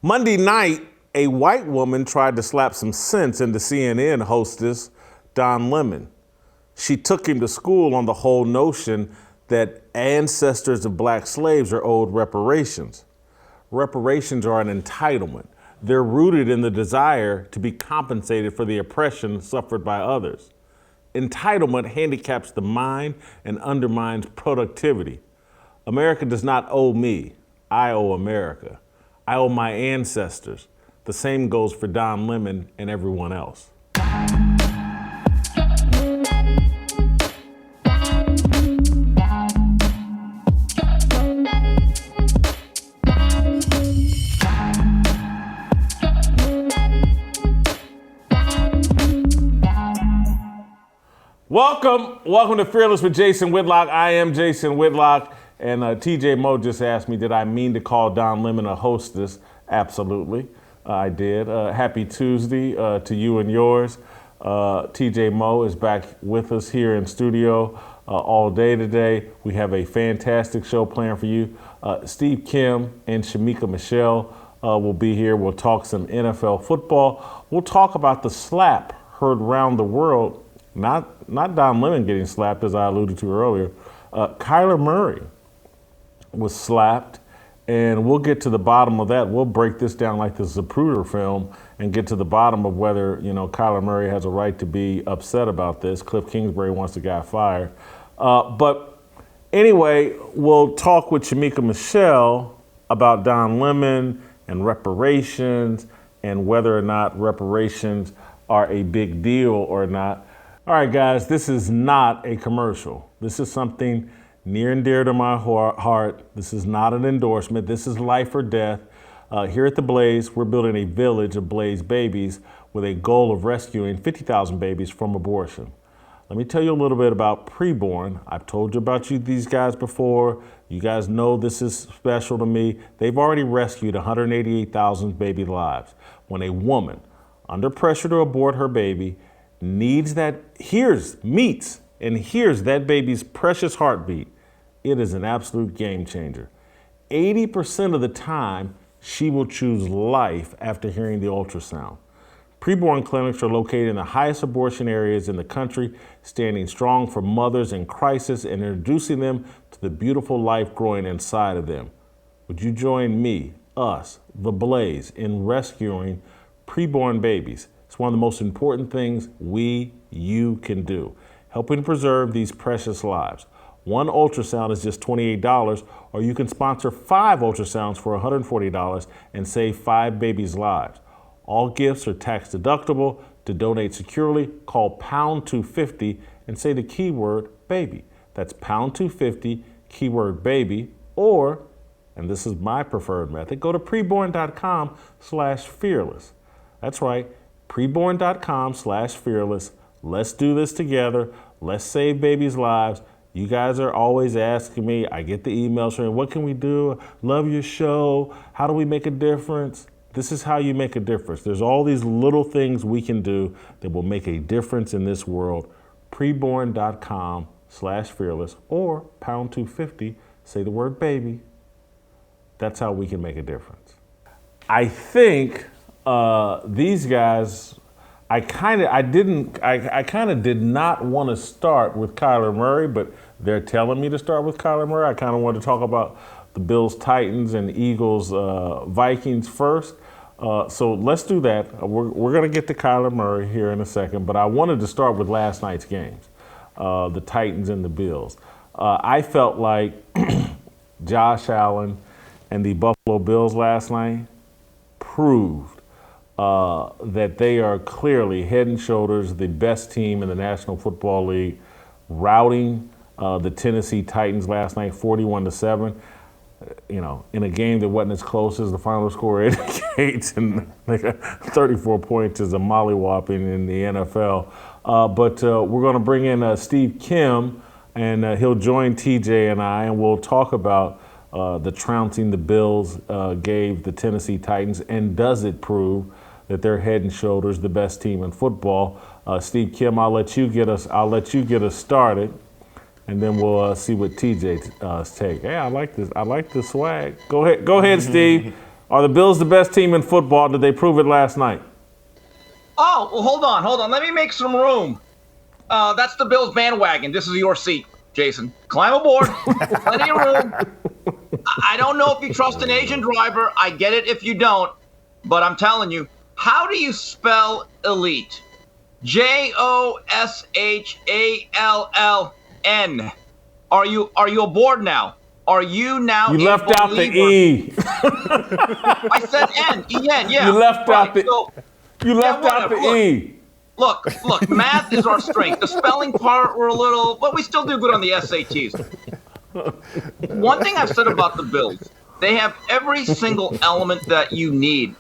Monday night, a white woman tried to slap some sense into CNN hostess Don Lemon. She took him to school on the whole notion that ancestors of black slaves are owed reparations. Reparations are an entitlement. They're rooted in the desire to be compensated for the oppression suffered by others. Entitlement handicaps the mind and undermines productivity. America does not owe me. I owe America. I owe my ancestors. The same goes for Don Lemon and everyone else. Welcome to Fearless with Jason Whitlock. I am Jason Whitlock, and TJ Moe just asked me, did I mean to call Don Lemon a hostess? Absolutely, I did. Happy Tuesday to you and yours. TJ Moe is back with us here in studio all day today. We have a fantastic show planned for you. Steve Kim and Shamika Michelle will be here. We'll talk some NFL football. We'll talk about the slap heard around the world. Not Don Lemon getting slapped, as I alluded to earlier. Kyler Murray was slapped, and we'll get to the bottom of that. We'll break this down like this Zapruder film and get to the bottom of whether, Kyler Murray has a right to be upset about this. Cliff Kingsbury wants the guy fired. But anyway, we'll talk with Shamika Michelle about Don Lemon and reparations and whether or not reparations are a big deal or not. All right, guys, this is not a commercial. This is something near and dear to my heart. This is not an endorsement. This is life or death. Here at The Blaze, we're building a village of Blaze babies with a goal of rescuing 50,000 babies from abortion. Let me tell you a little bit about Preborn. I've told you about these guys before. You guys know this is special to me. They've already rescued 188,000 baby lives. When a woman, under pressure to abort her baby, meets that baby's precious heartbeat, it is an absolute game changer. 80% of the time, she will choose life after hearing the ultrasound. Preborn clinics are located in the highest abortion areas in the country, standing strong for mothers in crisis and introducing them to the beautiful life growing inside of them. Would you join me, us, The Blaze, in rescuing preborn babies? It's one of the most important things you can do, helping preserve these precious lives. One ultrasound is just $28, or you can sponsor 5 ultrasounds for $140 and save 5 babies' lives. All gifts are tax deductible. To donate securely, call pound 250 and say the keyword baby. That's pound 250, keyword baby, or, and this is my preferred method, go to preborn.com/fearless. That's right. Preborn.com/fearless. Let's do this together. Let's save babies' lives. You guys are always asking me. I get the emails from you. What can we do? Love your show. How do we make a difference? This is how you make a difference. There's all these little things we can do that will make a difference in this world. Preborn.com/fearless or pound 250. Say the word baby. That's how we can make a difference. I think these guys, I kind of did not want to start with Kyler Murray, but they're telling me to start with Kyler Murray. I kind of wanted to talk about the Bills, Titans, and Eagles, Vikings first. So let's do that. We're going to get to Kyler Murray here in a second, but I wanted to start with last night's games, the Titans and the Bills. I felt like Josh Allen and the Buffalo Bills last night proved that they are clearly head and shoulders the best team in the National Football League, routing the Tennessee Titans last night 41-7. In a game that wasn't as close as the final score indicates, and 34 points is a mollywhopping in the NFL. But we're going to bring in Steve Kim, and he'll join TJ and I, and we'll talk about the trouncing the Bills gave the Tennessee Titans, and does it prove that they're head and shoulders the best team in football? Steve Kim, I'll let you get us started, and then we'll see what TJ's take. Hey, I like this swag. Go ahead, Steve. Are the Bills the best team in football? Did they prove it last night? Oh, well, hold on. Let me make some room. That's the Bills bandwagon. This is your seat, Jason. Climb aboard. Plenty of room. I don't know if you trust an Asian driver. I get it if you don't. But I'm telling you, how do you spell elite? Joshalln. Are you aboard now? Are you now? You left out the E. I said N. E-N, yeah. You left out the. So, you left out the E. Look, math is our strength. The spelling part, we're a little, but we still do good on the SATs. One thing I've said about the Bills, they have every single element that you need.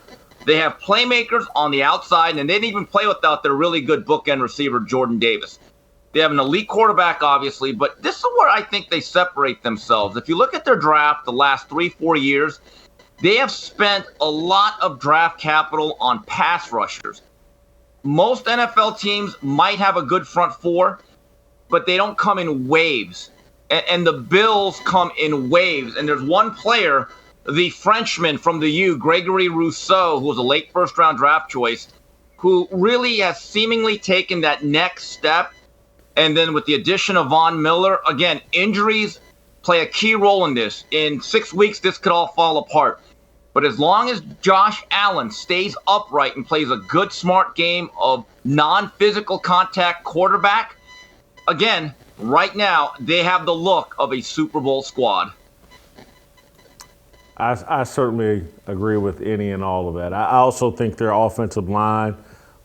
They have playmakers on the outside, and they didn't even play without their really good bookend receiver, Jordan Davis. They have an elite quarterback, obviously, but this is where I think they separate themselves. If you look at their draft the last 3-4 years, they have spent a lot of draft capital on pass rushers. Most NFL teams might have a good front four, but they don't come in waves. And the Bills come in waves. And there's one player, the Frenchman from the U, Gregory Rousseau, who was a late first-round draft choice, who really has seemingly taken that next step. And then with the addition of Von Miller, again, injuries play a key role in this. In 6 weeks, this could all fall apart. But as long as Josh Allen stays upright and plays a good, smart game of non-physical contact quarterback, again, right now, they have the look of a Super Bowl squad. I certainly agree with any and all of that. I also think their offensive line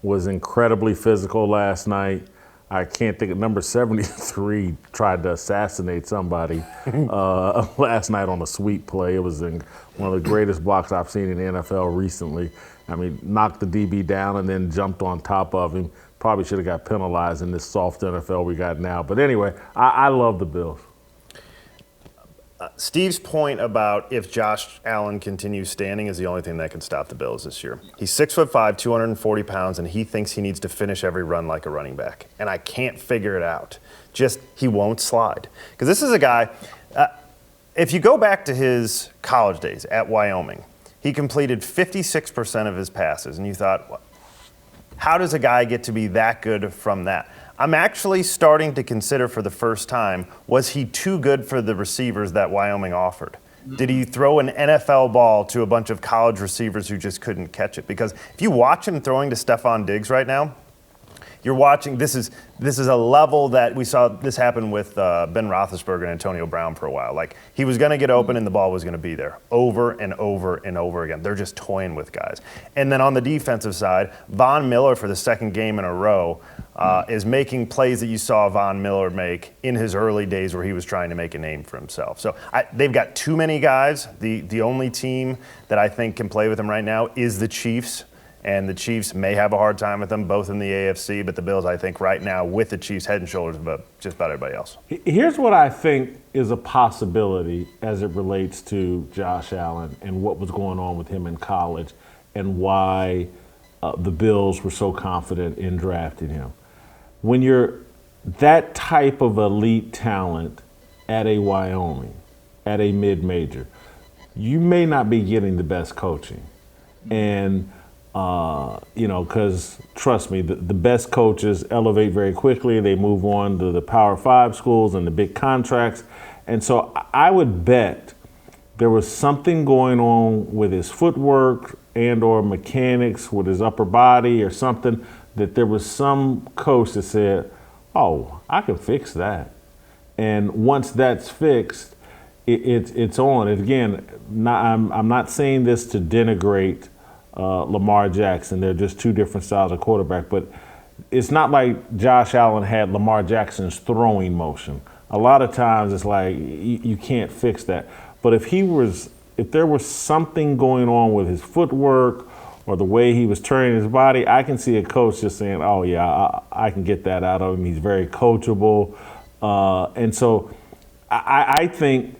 was incredibly physical last night. I can't think of number 73 tried to assassinate somebody last night on a sweep play. It was one of the greatest blocks I've seen in the NFL recently. I mean, knocked the DB down and then jumped on top of him. Probably should have got penalized in this soft NFL we got now. But anyway, I love the Bills. Steve's point about if Josh Allen continues standing is the only thing that can stop the Bills this year. He's 6'5", 240 pounds, and he thinks he needs to finish every run like a running back. And I can't figure it out. Just, he won't slide. Because this is a guy, if you go back to his college days at Wyoming, he completed 56% of his passes. And you thought, how does a guy get to be that good from that? I'm actually starting to consider for the first time, was he too good for the receivers that Wyoming offered? Did he throw an NFL ball to a bunch of college receivers who just couldn't catch it? Because if you watch him throwing to Stephon Diggs right now, you're watching, this is a level that we saw this happen with Ben Roethlisberger and Antonio Brown for a while. Like, he was going to get open and the ball was going to be there over and over and over again. They're just toying with guys. And then on the defensive side, Von Miller for the second game in a row is making plays that you saw Von Miller make in his early days where he was trying to make a name for himself. So they've got too many guys. The only team that I think can play with him right now is the Chiefs. And the Chiefs may have a hard time with them, both in the AFC, but the Bills, I think, right now, with the Chiefs head and shoulders above just about everybody else. Here's what I think is a possibility as it relates to Josh Allen and what was going on with him in college and why the Bills were so confident in drafting him. When you're that type of elite talent at a Wyoming, at a mid-major, you may not be getting the best coaching. And because trust me, the best coaches elevate very quickly. They move on to the Power 5 schools and the big contracts. And so I would bet there was something going on with his footwork and or mechanics with his upper body or something, that there was some coach that said, oh, I can fix that. And once that's fixed, it's on. And again, I'm not saying this to denigrate Lamar Jackson. They're just two different styles of quarterback. But it's not like Josh Allen had Lamar Jackson's throwing motion. A lot of times it's like you can't fix that. But if there was something going on with his footwork or the way he was turning his body, I can see a coach just saying, oh, yeah, I can get that out of him. He's very coachable. And so I think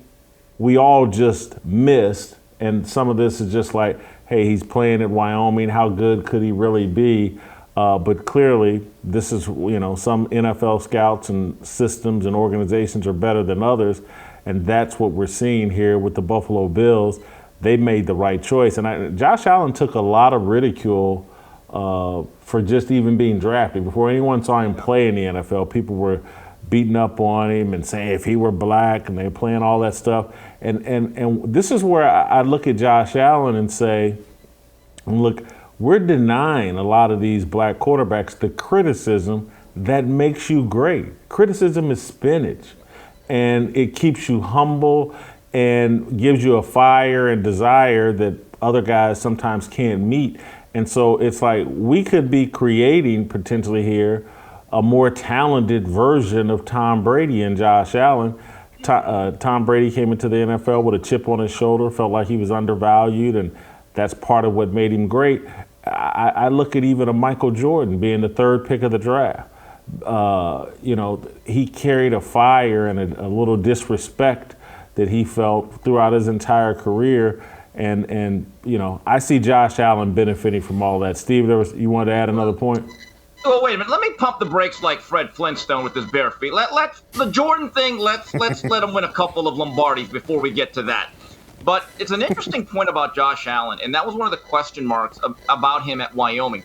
we all just missed, and some of this is just like, hey, he's playing at Wyoming. How good could he really be? But clearly, this is, some NFL scouts and systems and organizations are better than others. And that's what we're seeing here with the Buffalo Bills. they made the right choice. And Josh Allen took a lot of ridicule for just even being drafted. Before anyone saw him play in the NFL, people were beating up on him and saying if he were black, and they were playing all that stuff. And this is where I look at Josh Allen and say, look, we're denying a lot of these black quarterbacks the criticism that makes you great. Criticism is spinach, and it keeps you humble and gives you a fire and desire that other guys sometimes can't meet. And so it's like we could be creating potentially here a more talented version of Tom Brady and Josh Allen. Tom Brady came into the NFL with a chip on his shoulder, felt like he was undervalued, and that's part of what made him great. I look at even a Michael Jordan being the third pick of the draft. He carried a fire and a little disrespect that he felt throughout his entire career. And I see Josh Allen benefiting from all that. Steve, you wanted to add another point? Oh, wait a minute. Let me pump the brakes like Fred Flintstone with his bare feet. Let's the Jordan thing. Let's let him win a couple of Lombardis before we get to that. But it's an interesting point about Josh Allen, and that was one of the question marks about him at Wyoming.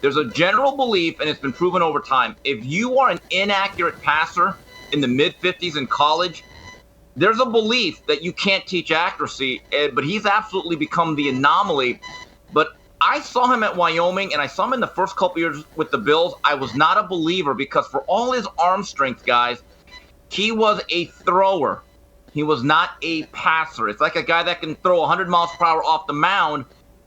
There's a general belief, and it's been proven over time, if you are an inaccurate passer in the mid-50s in college, there's a belief that you can't teach accuracy, but he's absolutely become the anomaly. But I saw him at Wyoming, and I saw him in the first couple years with the Bills. I was not a believer because for all his arm strength, guys, he was a thrower. He was not a passer. It's like a guy that can throw 100 miles per hour off the mound.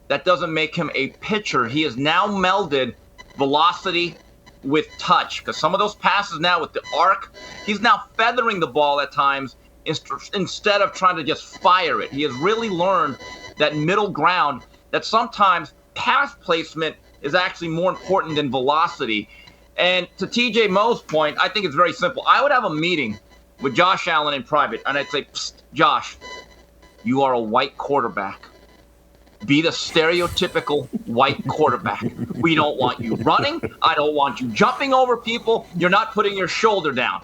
That doesn't make him a pitcher. He has now melded velocity with touch because some of those passes now with the arc, he's now feathering the ball at times instead of trying to just fire it. He has really learned that middle ground that sometimes pass placement is actually more important than velocity. And to TJ Moe's point, I think it's very simple. I would have a meeting with Josh Allen in private, and I'd say, Psst, Josh, you are a white quarterback. Be the stereotypical white quarterback. We don't want you running. I don't want you jumping over people. You're not putting your shoulder down.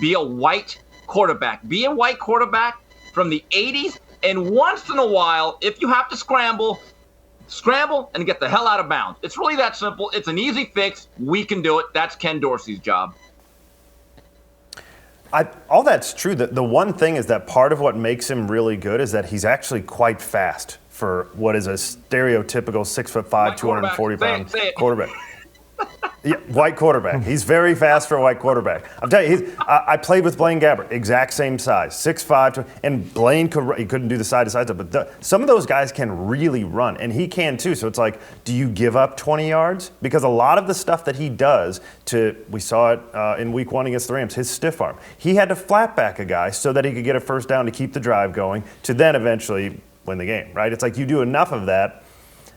Be a white quarterback. Be a white quarterback from the 80s, and once in a while, if you have to scramble and get the hell out of bounds. It's really that simple. It's an easy fix. We can do it. That's Ken Dorsey's job. All that's true. The one thing is that part of what makes him really good is that he's actually quite fast for what is a stereotypical 6'5", 240-pound quarterback. Yeah, white quarterback. He's very fast for a white quarterback. I'm telling you, I played with Blaine Gabbert, exact same size, 6'5", and Blaine he couldn't do the side-to-side stuff, but some of those guys can really run, and he can too. So it's like, do you give up 20 yards? Because a lot of the stuff that he does, we saw it in Week 1 against the Rams, his stiff arm. He had to flat back a guy so that he could get a first down to keep the drive going, to then eventually win the game, right? It's like you do enough of that.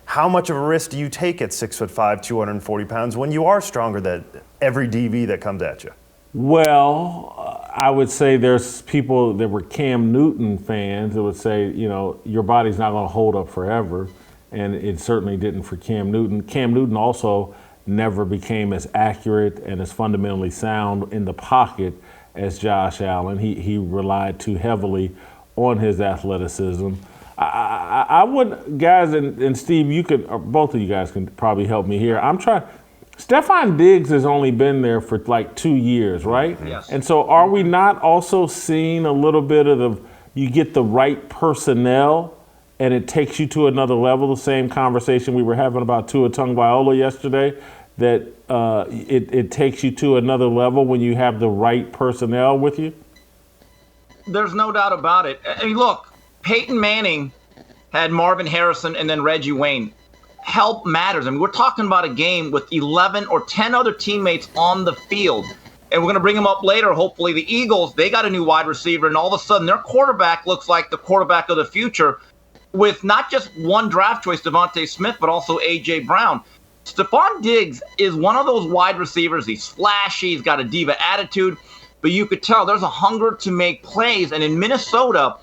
How much of a risk do you take at 6'5", 240 pounds when you are stronger than every DB that comes at you? Well, I would say there's people that were Cam Newton fans that would say, your body's not going to hold up forever. And it certainly didn't for Cam Newton. Cam Newton also never became as accurate and as fundamentally sound in the pocket as Josh Allen. He relied too heavily on his athleticism. I would, guys, and Steve, you could, or both of you guys can probably help me here. Stephon Diggs has only been there for like 2 years, right? Yes. And so are we not also seeing a little bit of you get the right personnel and it takes you to another level? The same conversation we were having about Tua Tagovailoa yesterday, that it takes you to another level when you have the right personnel with you? There's no doubt about it. I mean, look, Peyton Manning had Marvin Harrison and then Reggie Wayne. Help matters. I mean, we're talking about a game with 11 or 10 other teammates on the field. And we're going to bring them up later. Hopefully the Eagles, they got a new wide receiver, and all of a sudden their quarterback looks like the quarterback of the future with not just one draft choice, Devontae Smith, but also A.J. Brown. Stephon Diggs is one of those wide receivers. He's flashy. He's got a diva attitude. But you could tell there's a hunger to make plays. And in Minnesota,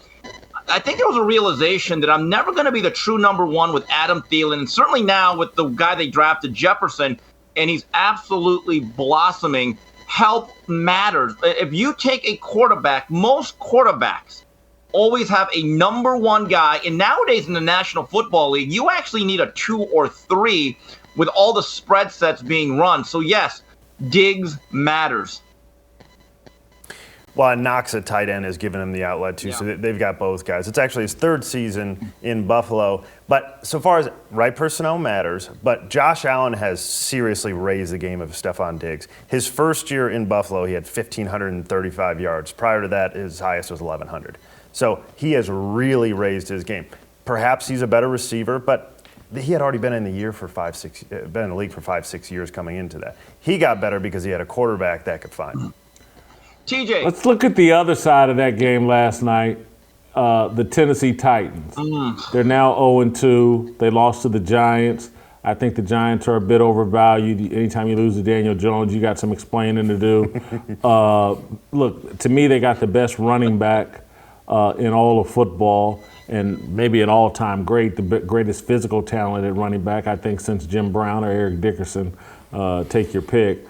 I think there was a realization that I'm never going to be the true number one with Adam Thielen, and certainly now with the guy they drafted, Jefferson, and he's absolutely blossoming. Help matters. If you take a quarterback, most quarterbacks always have a number one guy. And nowadays in the National Football League, you actually need a 2 or 3 with all the spread sets being run. So, yes, Diggs matters. Well, and Knox at tight end has given him the outlet, too, so they've got both guys. It's actually his 3rd season in Buffalo. But so far as right personnel matters, but Josh Allen has seriously raised the game of Stephon Diggs. His first year in Buffalo, he had 1,535 yards. Prior to that, his highest was 1,100. So he has really raised his game. Perhaps he's a better receiver, but he had already been in the league for 5-6 years coming into that. He got better because he had a quarterback that could find him. TJ. Let's look at the other side of that game last night. The Tennessee Titans. They're now 0-2. They lost to the Giants. I think the Giants are a bit overvalued. Anytime you lose to Daniel Jones, you got some explaining to do. Look, to me, they got the best running back in all of football, and maybe an all-time great, the greatest physical talent at running back, I think, since Jim Brown or Eric Dickerson. Take your pick.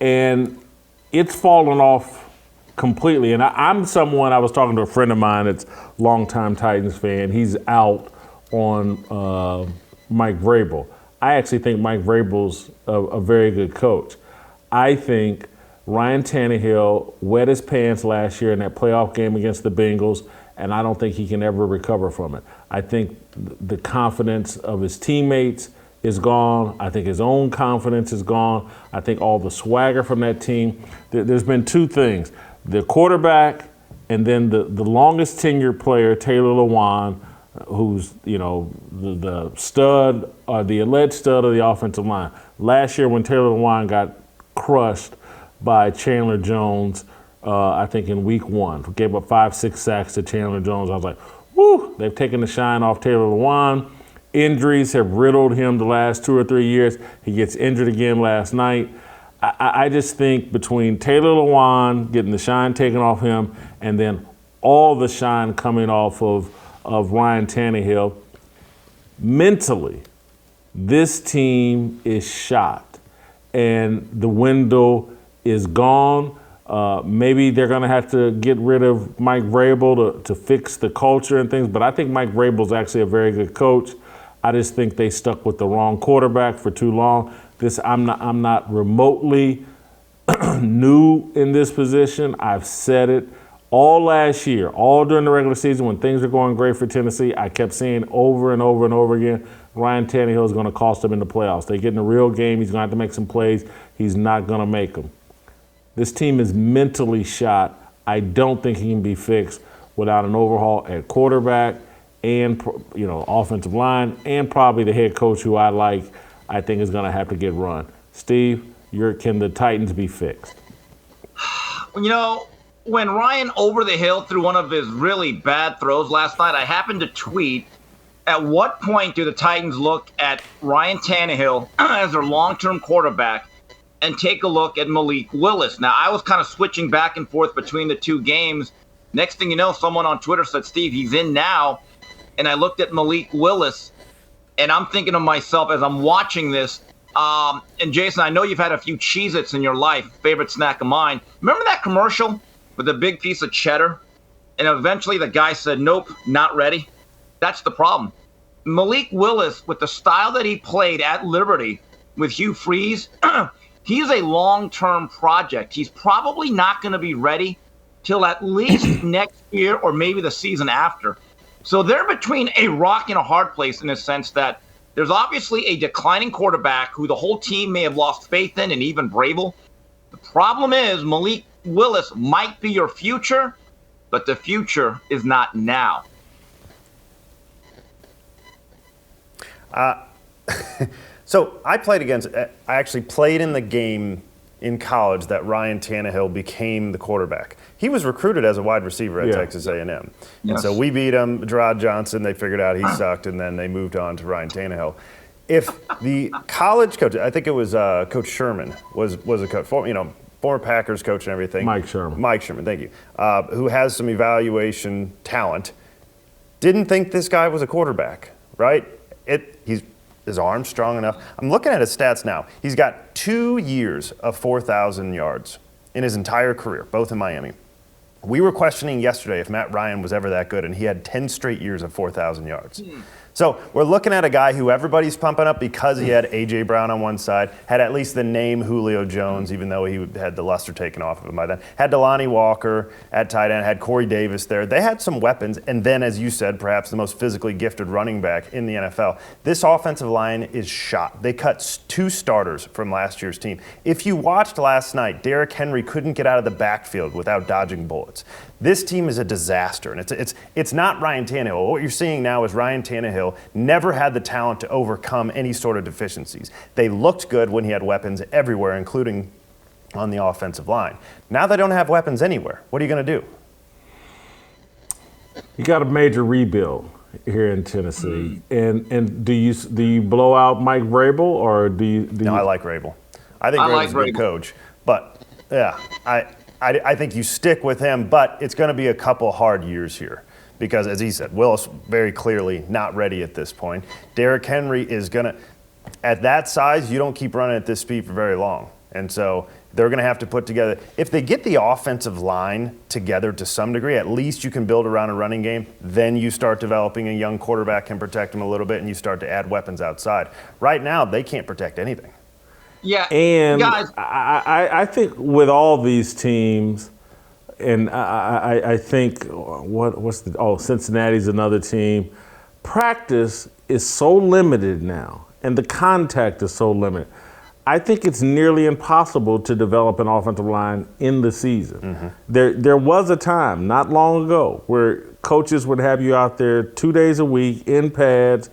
And it's fallen off completely. And I was talking to a friend of mine that's a longtime Titans fan. He's out on Mike Vrabel. I actually think Mike Vrabel's a very good coach. I think Ryan Tannehill wet his pants last year in that playoff game against the Bengals, and I don't think he can ever recover from it. I think the confidence of his teammates is gone. I think his own confidence is gone. I think all the swagger from that team. There's been 2 things. The quarterback and then the longest tenured player, Taylor Lewan, who's, the stud, or the alleged stud of the offensive line. Last year when Taylor Lewan got crushed by Chandler Jones, I think in week 1, gave up 5-6 sacks to Chandler Jones. I was like, whoo, they've taken the shine off Taylor Lewan. Injuries have riddled him the last 2 or 3 years. He gets injured again last night. I just think between Taylor Lewan getting the shine taken off him and then all the shine coming off of Ryan Tannehill, mentally, this team is shot. And the window is gone. Maybe they're going to have to get rid of Mike Vrabel to fix the culture and things. But I think Mike Vrabel's actually a very good coach. I just think they stuck with the wrong quarterback for too long. I'm not remotely new in this position. I've said it all last year, all during the regular season when things are going great for Tennessee. I kept saying over and over and over again, Ryan Tannehill is going to cost them in the playoffs. They get in a real game. He's going to have to make some plays. He's not going to make them. This team is mentally shot. I don't think he can be fixed without an overhaul at quarterback and offensive line and probably the head coach who I think is going to have to get run. Steve, can the Titans be fixed? When Ryan over the hill threw one of his really bad throws last night, I happened to tweet, at what point do the Titans look at Ryan Tannehill as their long-term quarterback and take a look at Malik Willis? Now, I was kind of switching back and forth between the 2 games. Next thing you know, someone on Twitter said, Steve, he's in now. And I looked at Malik Willis, and I'm thinking to myself as I'm watching this, and Jason, I know you've had a few Cheez-Its in your life, favorite snack of mine. Remember that commercial with a big piece of cheddar? And eventually the guy said, nope, not ready. That's the problem. Malik Willis, with the style that he played at Liberty with Hugh Freeze, he's a long-term project. He's probably not going to be ready till at least next year or maybe the season after. So they're between a rock and a hard place in the sense that there's obviously a declining quarterback who the whole team may have lost faith in, and even Vrabel. The problem is Malik Willis might be your future, but the future is not now. So I actually played in the game in college that Ryan Tannehill became the quarterback. He was recruited as a wide receiver at Texas A&M. Yes. And so we beat him, Gerard Johnson, they figured out he sucked, and then they moved on to Ryan Tannehill. If the college coach, I think it was Coach Sherman, was a coach, former Packers coach and everything. Mike Sherman, thank you. Who has some evaluation talent, didn't think this guy was a quarterback, right? His arm's strong enough. I'm looking at his stats now. He's got 2 years of 4,000 yards in his entire career, both in Miami. We were questioning yesterday if Matt Ryan was ever that good, and he had 10 straight years of 4,000 yards. So we're looking at a guy who everybody's pumping up because he had A.J. Brown on one side, had at least the name Julio Jones, even though he had the luster taken off of him by then, had Delanie Walker at tight end, had Corey Davis there. They had some weapons, and then, as you said, perhaps the most physically gifted running back in the NFL. This offensive line is shot. They cut 2 starters from last year's team. If you watched last night, Derrick Henry couldn't get out of the backfield without dodging bullets. This team is a disaster, and it's not Ryan Tannehill. What you're seeing now is Ryan Tannehill never had the talent to overcome any sort of deficiencies. They looked good when he had weapons everywhere, including on the offensive line. Now they don't have weapons anywhere. What are you going to do? You got a major rebuild here in Tennessee, and do you blow out Mike Vrabel, or do you? No, I like Vrabel. I think Vrabel's a good coach, but yeah, I think you stick with him, but it's going to be a couple hard years here. Because, as he said, Willis very clearly not ready at this point. Derrick Henry is going to, at that size, you don't keep running at this speed for very long. And so they're going to have to put together, if they get the offensive line together to some degree, at least you can build around a running game. Then you start developing a young quarterback, can protect him a little bit, and you start to add weapons outside. Right now, they can't protect anything. Yeah, and guys. I think with all these teams, and I think Cincinnati's another team. Practice is so limited now, and the contact is so limited. I think it's nearly impossible to develop an offensive line in the season. There was a time not long ago where coaches would have you out there 2 days a week in pads,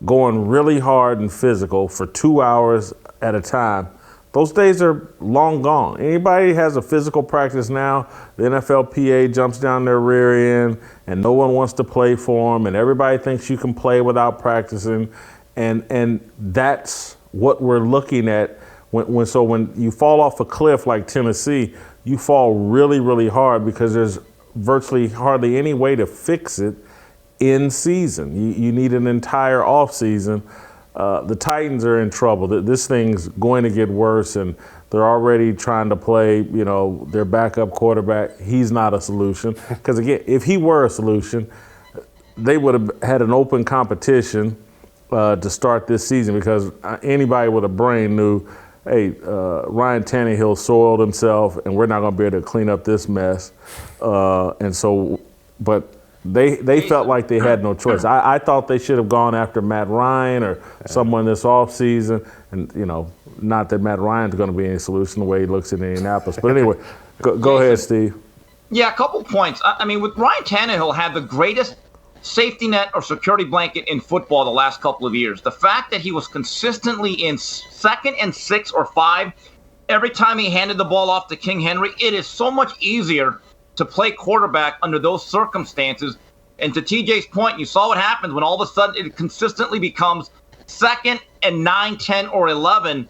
going really hard and physical for 2 hours at a time. Those days are long gone. Anybody has a physical practice now, the NFLPA jumps down their rear end, and no one wants to play for them, and everybody thinks you can play without practicing, and that's what we're looking at. When you fall off a cliff like Tennessee, you fall really, really hard because there's virtually hardly any way to fix it in season. You need an entire off season. The Titans are in trouble. This thing's going to get worse, and they're already trying to play, their backup quarterback. He's not a solution. Because, again, if he were a solution, they would have had an open competition to start this season because anybody with a brain knew, hey, Ryan Tannehill soiled himself, and we're not going to be able to clean up this mess. They felt like they had no choice. I thought they should have gone after Matt Ryan or someone this offseason. And, not that Matt Ryan's going to be any solution the way he looks in Indianapolis. But anyway, go ahead, Steve. Yeah, a couple points. I mean, with Ryan Tannehill had the greatest safety net or security blanket in football the last couple of years. The fact that he was consistently in 2nd and 6 or 5 every time he handed the ball off to King Henry, it is so much easier to play quarterback under those circumstances. And to TJ's point, you saw what happens when all of a sudden it consistently becomes 2nd and 9, 10, or 11.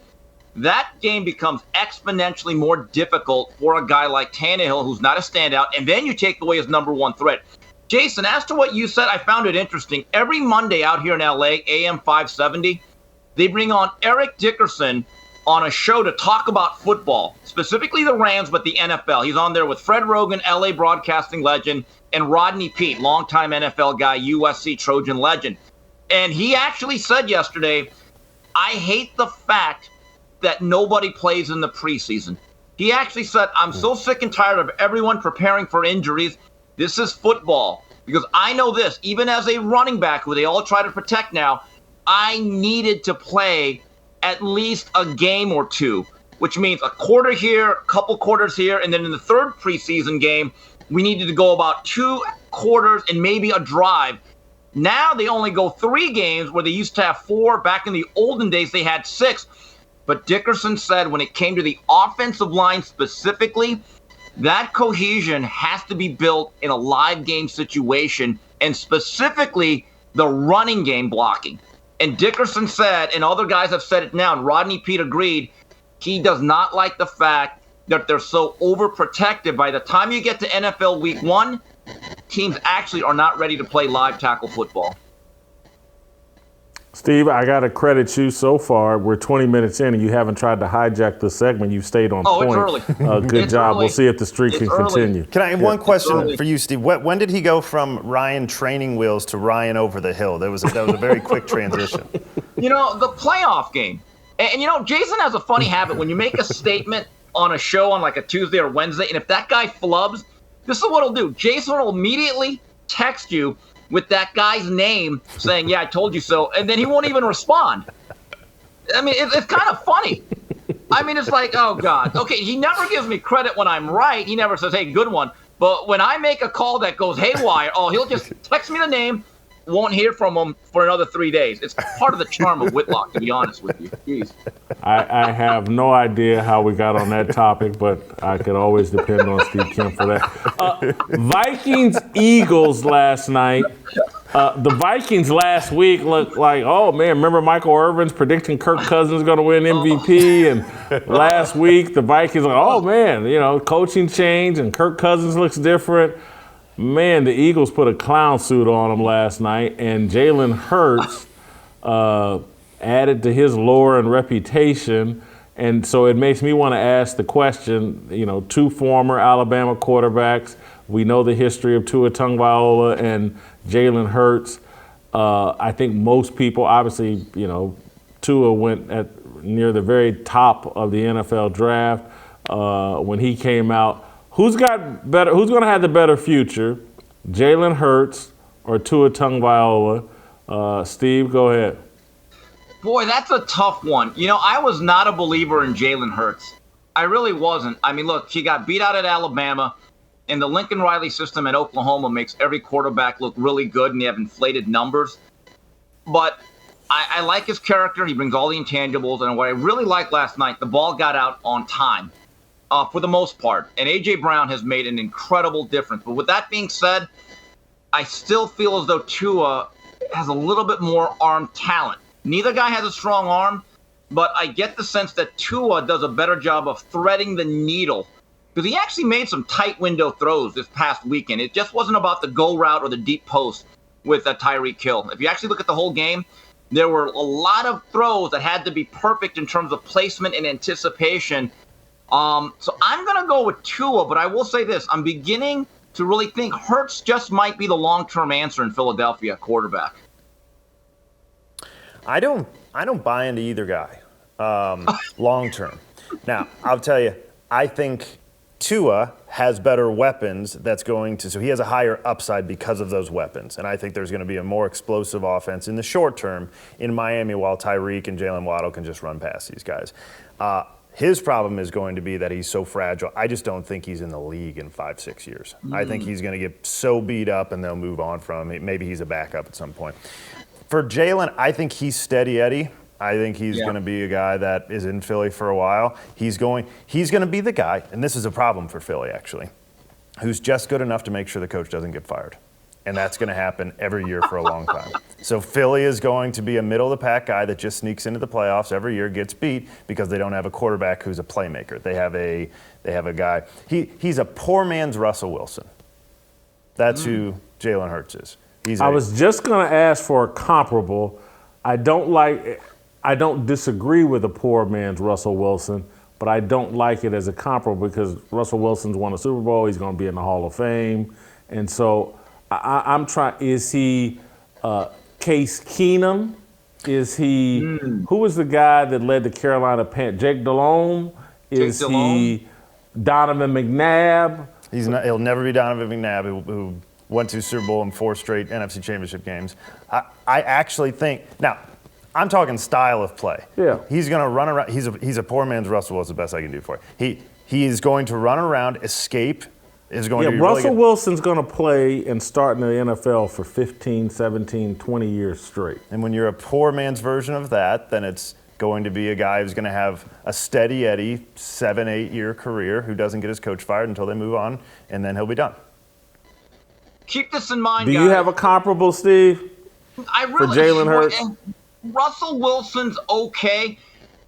That game becomes exponentially more difficult for a guy like Tannehill, who's not a standout, and then you take away his number one threat. Jason, as to what you said, I found it interesting. Every Monday out here in LA, AM 570, they bring on Eric Dickerson on a show to talk about football, specifically the Rams, but the NFL. He's on there with Fred Rogan, LA broadcasting legend, and Rodney Peete, longtime NFL guy, USC Trojan legend. And he actually said yesterday, I hate the fact that nobody plays in the preseason. He actually said, I'm so sick and tired of everyone preparing for injuries. This is football. Because I know this, even as a running back who they all try to protect now, I needed to play at least a game or two, which means a quarter here, a couple quarters here, and then in the third preseason game, we needed to go about 2 quarters and maybe a drive. Now they only go 3 games where they used to have 4. Back in the olden days, they had 6. But Dickerson said when it came to the offensive line specifically, that cohesion has to be built in a live game situation, and specifically the running game blocking. And Dickerson said, and other guys have said it now, and Rodney Peete agreed, he does not like the fact that they're so overprotected. By the time you get to NFL Week 1, teams actually are not ready to play live tackle football. Steve, I got to credit you so far. We're 20 minutes in and you haven't tried to hijack the segment. You've stayed on point. It's early. Good It's job. early. We'll see if the streak It's can early. continue. Can I have one question early. for you, Steve? When did he go from Ryan training wheels to Ryan over the hill? That was a very quick transition. The playoff game. And Jason has a funny habit. When you make a statement on a show on like a Tuesday or Wednesday, and if that guy flubs, this is what he'll do. Jason will immediately text you with that guy's name saying, yeah, I told you so, and then he won't even respond. I mean, it's kind of funny. I mean, it's like, oh, God. Okay, he never gives me credit when I'm right. He never says, hey, good one. But when I make a call that goes haywire, he'll just text me the name, won't hear from him for another 3 days. It's part of the charm of Whitlock, to be honest with you. Jeez. I have no idea how we got on that topic, but I could always depend on Steve Kemp for that. Vikings-Eagles last night. The Vikings last week looked like, oh, man, remember Michael Irvin's predicting Kirk Cousins going to win MVP? And last week, the Vikings like, oh, man, coaching change and Kirk Cousins looks different. Man, the Eagles put a clown suit on him last night, and Jalen Hurts added to his lore and reputation. And so it makes me want to ask the question, two former Alabama quarterbacks. We know the history of Tua Tagovailoa and Jalen Hurts. I think most people, obviously, Tua went at near the very top of the NFL draft when he came out. Who's got better? Who's going to have the better future, Jalen Hurts or Tua Tagovailoa? Steve, go ahead. Boy, that's a tough one. I was not a believer in Jalen Hurts. I really wasn't. I mean, look, he got beat out at Alabama, and the Lincoln Riley system at Oklahoma makes every quarterback look really good, and they have inflated numbers. But I like his character. He brings all the intangibles, and what I really liked last night, the ball got out on time. For the most part. And A.J. Brown has made an incredible difference. But with that being said, I still feel as though Tua has a little bit more arm talent. Neither guy has a strong arm, but I get the sense that Tua does a better job of threading the needle. Because he actually made some tight window throws this past weekend. It just wasn't about the go route or the deep post with Tyreek Hill. If you actually look at the whole game, there were a lot of throws that had to be perfect in terms of placement and anticipation. So I'm going to go with Tua, but I will say this. I'm beginning to really think Hurts just might be the long-term answer in Philadelphia quarterback. I don't buy into either guy long-term. Now, I'll tell you, I think Tua has better weapons so he has a higher upside because of those weapons. And I think there's going to be a more explosive offense in the short term in Miami while Tyreek and Jalen Waddle can just run past these guys. His problem is going to be that he's so fragile. I just don't think he's in the league in 5-6 years. I think he's going to get so beat up and they'll move on from him. Maybe he's a backup at some point. For Jalen, I think he's steady Eddie. I think he's going to be a guy that is in Philly for a while. He's going to be the guy, and this is a problem for Philly actually, who's just good enough to make sure the coach doesn't get fired. And that's going to happen every year for a long time. So Philly is going to be a middle-of-the-pack guy that just sneaks into the playoffs every year, gets beat because they don't have a quarterback who's a playmaker. They have a guy. He's a poor man's Russell Wilson. That's who Jalen Hurts is. I was just going to ask for a comparable. I don't disagree with a poor man's Russell Wilson, but I don't like it as a comparable because Russell Wilson's won a Super Bowl. He's going to be in the Hall of Fame. And so I'm trying, is he Case Keenum? Is he, who was the guy that led the Carolina Panthers? Jake Delhomme? Is he Donovan McNabb? He'll never be Donovan McNabb, who went to Super Bowl in 4 straight NFC Championship games. I actually think, now, I'm talking style of play. Yeah. He's going to run around. He's a poor man's Russell Wilson, the best I can do for you. He is going to run around, escape, is going to be Russell really good. Wilson's going to play and start in the NFL for 15, 17, 20 years straight. And when you're a poor man's version of that, then it's going to be a guy who's going to have a steady Eddie 7-8 year career who doesn't get his coach fired until they move on, and then he'll be done. Keep this in mind, Do guys. you have a comparable, Steve? For Jalen Hurts? Russell Wilson's okay,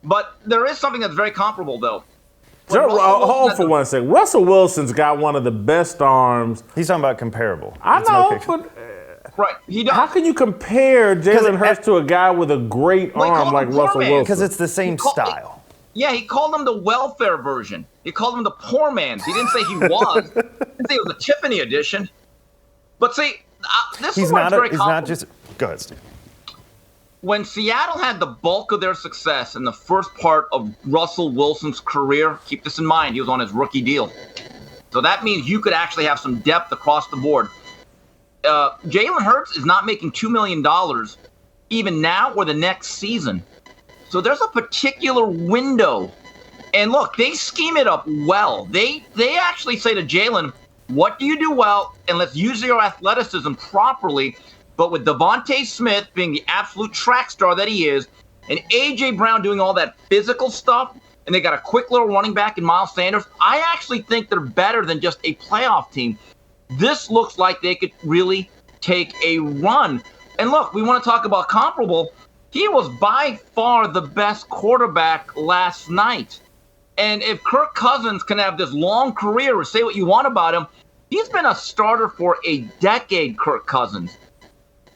but there is something that's very comparable, though. Hold for 1 second. Russell Wilson's got one of the best arms. He's talking about comparable. I It's know, okay. but Right, he does. How can you compare Jalen Hurts to a guy with a great arm like Russell Wilson? Because it's the same style. Yeah, he called him the welfare version. He called him the poor man's. He didn't say he was. He didn't say it was a Tiffany edition. But see, this is why it's very complicated. He's not just. Go ahead, Steve. When Seattle had the bulk of their success in the first part of Russell Wilson's career, keep this in mind, he was on his rookie deal. So that means you could actually have some depth across the board. Jalen Hurts is not making $2 million even now or the next season. So there's a particular window. And look, they scheme it up well. They actually say to Jalen, what do you do well? And let's use your athleticism properly. But with Devontae Smith being the absolute track star that he is, and A.J. Brown doing all that physical stuff, and they got a quick little running back in Miles Sanders, I actually think they're better than just a playoff team. This looks like they could really take a run. And look, we want to talk about comparable. He was by far the best quarterback last night. And if Kirk Cousins can have this long career, or say what you want about him, he's been a starter for a decade, Kirk Cousins.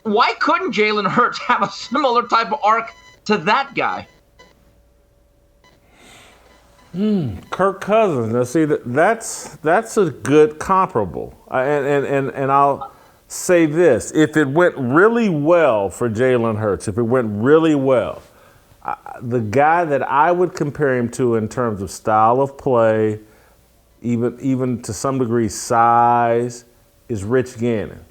Why couldn't Jalen Hurts have a similar type of arc to that guy? Kirk Cousins. Now, see, that's a good comparable. And I'll say this: if it went really well for Jalen Hurts, if it went really well, the guy that I would compare him to in terms of style of play, even to some degree size, is Rich Gannon.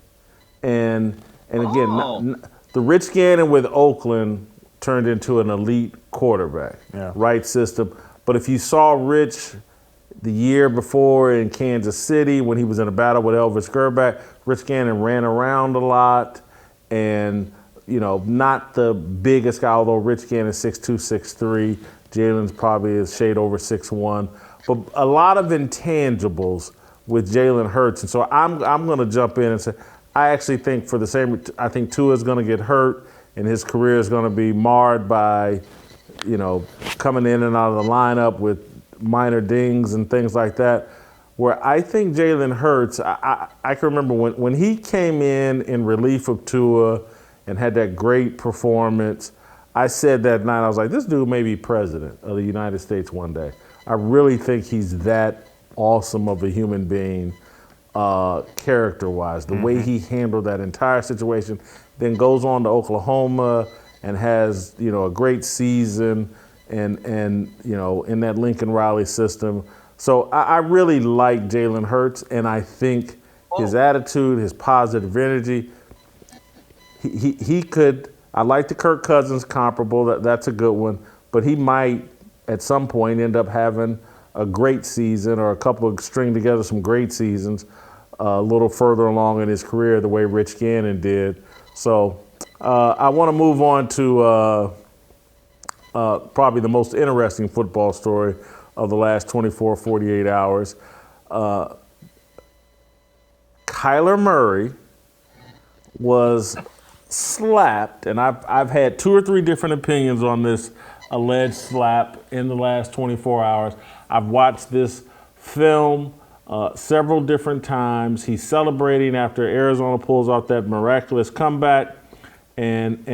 And again, the Rich Gannon with Oakland turned into an elite quarterback, right system. But if you saw Rich the year before in Kansas City when he was in a battle with Elvis Grbac, Rich Gannon ran around a lot and, not the biggest guy, although Rich Gannon's 6'2", 6'3". Jalen's probably a shade over 6'1". But a lot of intangibles with Jalen Hurts. And so I'm going to jump in and say, I actually think I think Tua's going to get hurt and his career is going to be marred by, coming in and out of the lineup with minor dings and things like that. Where I think Jalen Hurts, I can remember when he came in relief of Tua and had that great performance, I said that night, I was like, this dude may be president of the United States one day. I really think he's that awesome of a human being. Character-wise, the way he handled that entire situation, then goes on to Oklahoma and has, a great season and in that Lincoln Riley system. So I really like Jalen Hurts, and I think his attitude, his positive energy, he could, I like the Kirk Cousins comparable, that's a good one, but he might at some point end up having a great season or a couple of string together some great seasons a little further along in his career the way Rich Gannon did. So I want to move on to probably the most interesting football story of the last 24, 48 hours. Kyler Murray was slapped, and I've had 2 or 3 different opinions on this alleged slap in the last 24 hours. I've watched this film several different times. He's celebrating after Arizona pulls off that miraculous comeback. And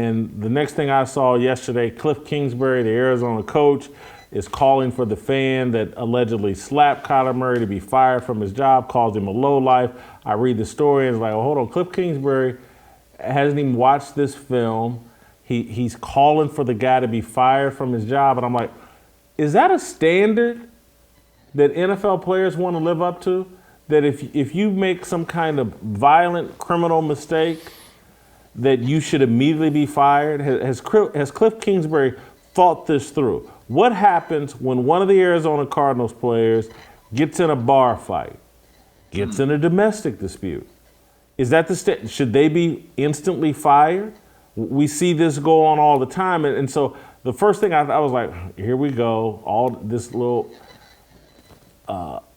the next thing I saw yesterday, Cliff Kingsbury, the Arizona coach, is calling for the fan that allegedly slapped Kyler Murray to be fired from his job, calls him a lowlife. I read the story and it's like, oh, hold on, Cliff Kingsbury hasn't even watched this film. He's calling for the guy to be fired from his job. And I'm like, is that a standard that NFL players want to live up to? That if you make some kind of violent criminal mistake, that you should immediately be fired? Has Cliff Kingsbury thought this through? What happens when one of the Arizona Cardinals players gets in a bar fight, gets in a domestic dispute? Is that should they be instantly fired? We see this go on all the time. And so the first thing I was like, here we go, all this little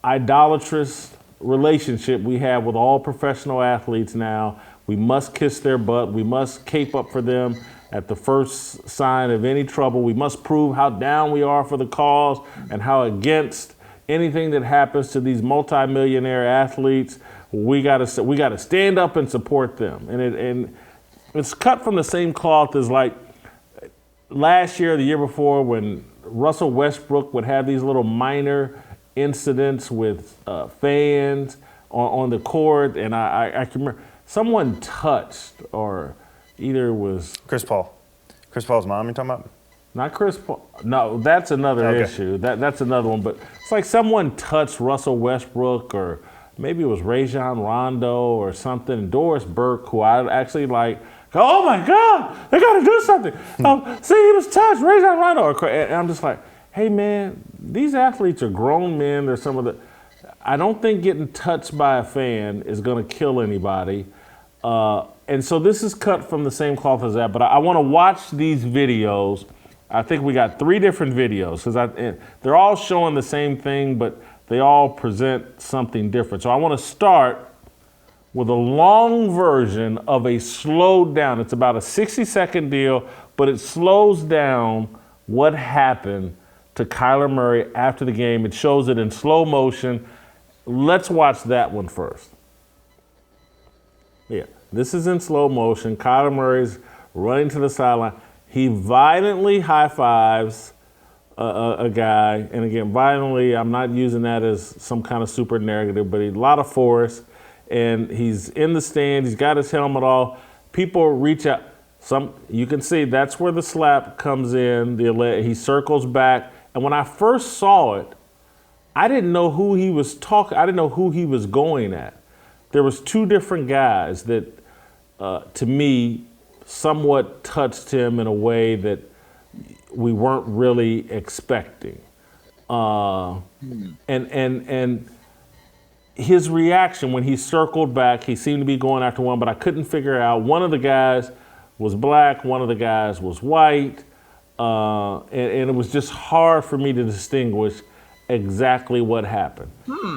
idolatrous relationship we have with all professional athletes now. We must kiss their butt. We must cape up for them at the first sign of any trouble. We must prove how down we are for the cause and how against, anything that happens to these multimillionaire athletes, we gotta stand up and support them. And it's cut from the same cloth as like last year, the year before, when Russell Westbrook would have these little minor incidents with fans on the court, and I can remember someone touched, or either it was Chris Paul. Chris Paul's mom, you talking about? not Chris Paul. No, that's another Okay. issue. That's another one. But it's like someone touched Russell Westbrook, or maybe it was Rajon Rondo or something. Doris Burke, who I actually like. Oh my God, they got to do something. See, he was touched, Rajon Rondo. And I'm just like, hey man, these athletes are grown men. They're some of the. I don't think getting touched by a fan is going to kill anybody. And so this is cut from the same cloth as that. But I want to watch these videos. I think we got 3 different videos because they're all showing the same thing, but they all present something different. So I want to start with a long version of a slowed down. It's about a 60-second deal, but it slows down what happened to Kyler Murray after the game. It shows it in slow motion. Let's watch that one first. Yeah, this is in slow motion. Kyler Murray's running to the sideline. He violently high fives a guy. And again, violently, I'm not using that as some kind of super negative, but a lot of force. And he's in the stand. He's got his helmet off. People reach out. You can see that's where the slap comes in. He circles back. And when I first saw it, I didn't know who he was talking. I didn't know who he was going at. There was 2 different guys that, to me, somewhat touched him in a way that we weren't really expecting. And his reaction when he circled back, he seemed to be going after one, but I couldn't figure out. One of the guys was black, one of the guys was white, and it was just hard for me to distinguish exactly what happened.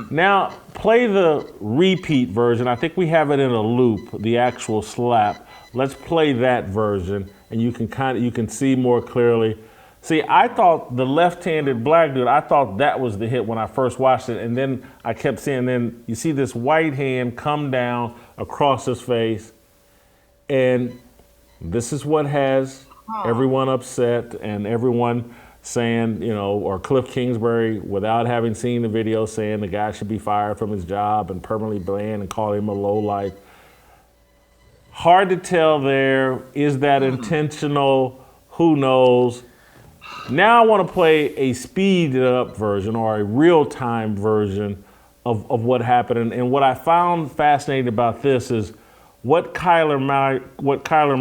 Now, play the repeat version. I think we have it in a loop, the actual slap. Let's play that version, and you can see more clearly. See, I thought the left-handed black dude, I thought that was the hit when I first watched it, and then I kept seeing, then you see this white hand come down across his face, and this is what has everyone upset and everyone saying, or Cliff Kingsbury, without having seen the video, saying the guy should be fired from his job and permanently banned and call him a lowlife. Hard to tell there. Is that intentional? Who knows? Now I want to play a speeded up version or a real-time version of what happened. And what I found fascinating about this is what Kyler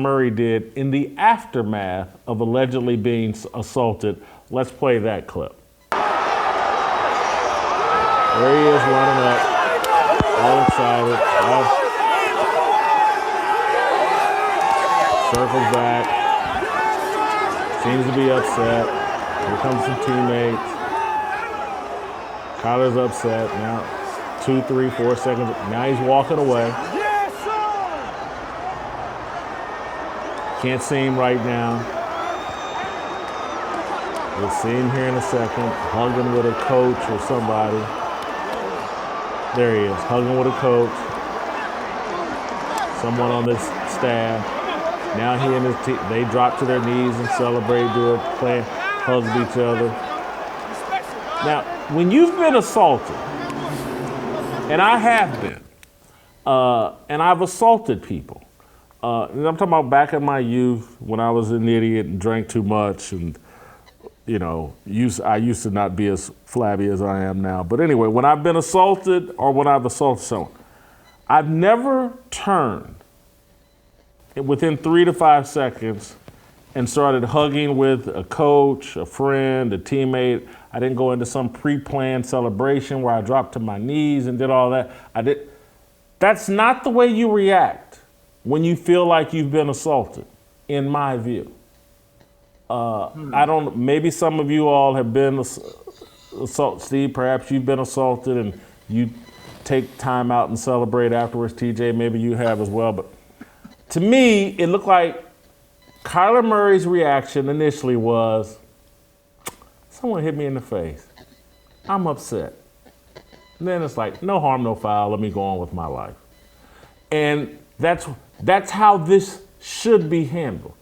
Murray did in the aftermath of allegedly being assaulted. Let's play that clip. There he is running up, all excited. Circles back, seems to be upset. Here comes some teammates. Kyler's upset now. 2, 3, 4 seconds. Now he's walking away. Can't see him right now. We'll see him here in a second, hugging with a coach or somebody. There he is, hugging with a coach. Someone on this staff. Now he and his team, they drop to their knees and celebrate, play, hug each other. Now, when you've been assaulted, and I have been, and I've assaulted people, and I'm talking about back in my youth when I was an idiot and drank too much, and I used to not be as flabby as I am now. But anyway, when I've been assaulted or when I've assaulted someone, I've never turned within 3 to 5 seconds and started hugging with a coach, a friend, a teammate. I didn't go into some pre-planned celebration where I dropped to my knees and did all that. That's not the way you react when you feel like you've been assaulted, in my view. Maybe some of you all have been assaulted. Steve, perhaps you've been assaulted and you take time out and celebrate afterwards. TJ, maybe you have as well. But to me, it looked like Kyler Murray's reaction initially was, someone hit me in the face. I'm upset. And then it's like, no harm, no foul. Let me go on with my life. And that's how this should be handled.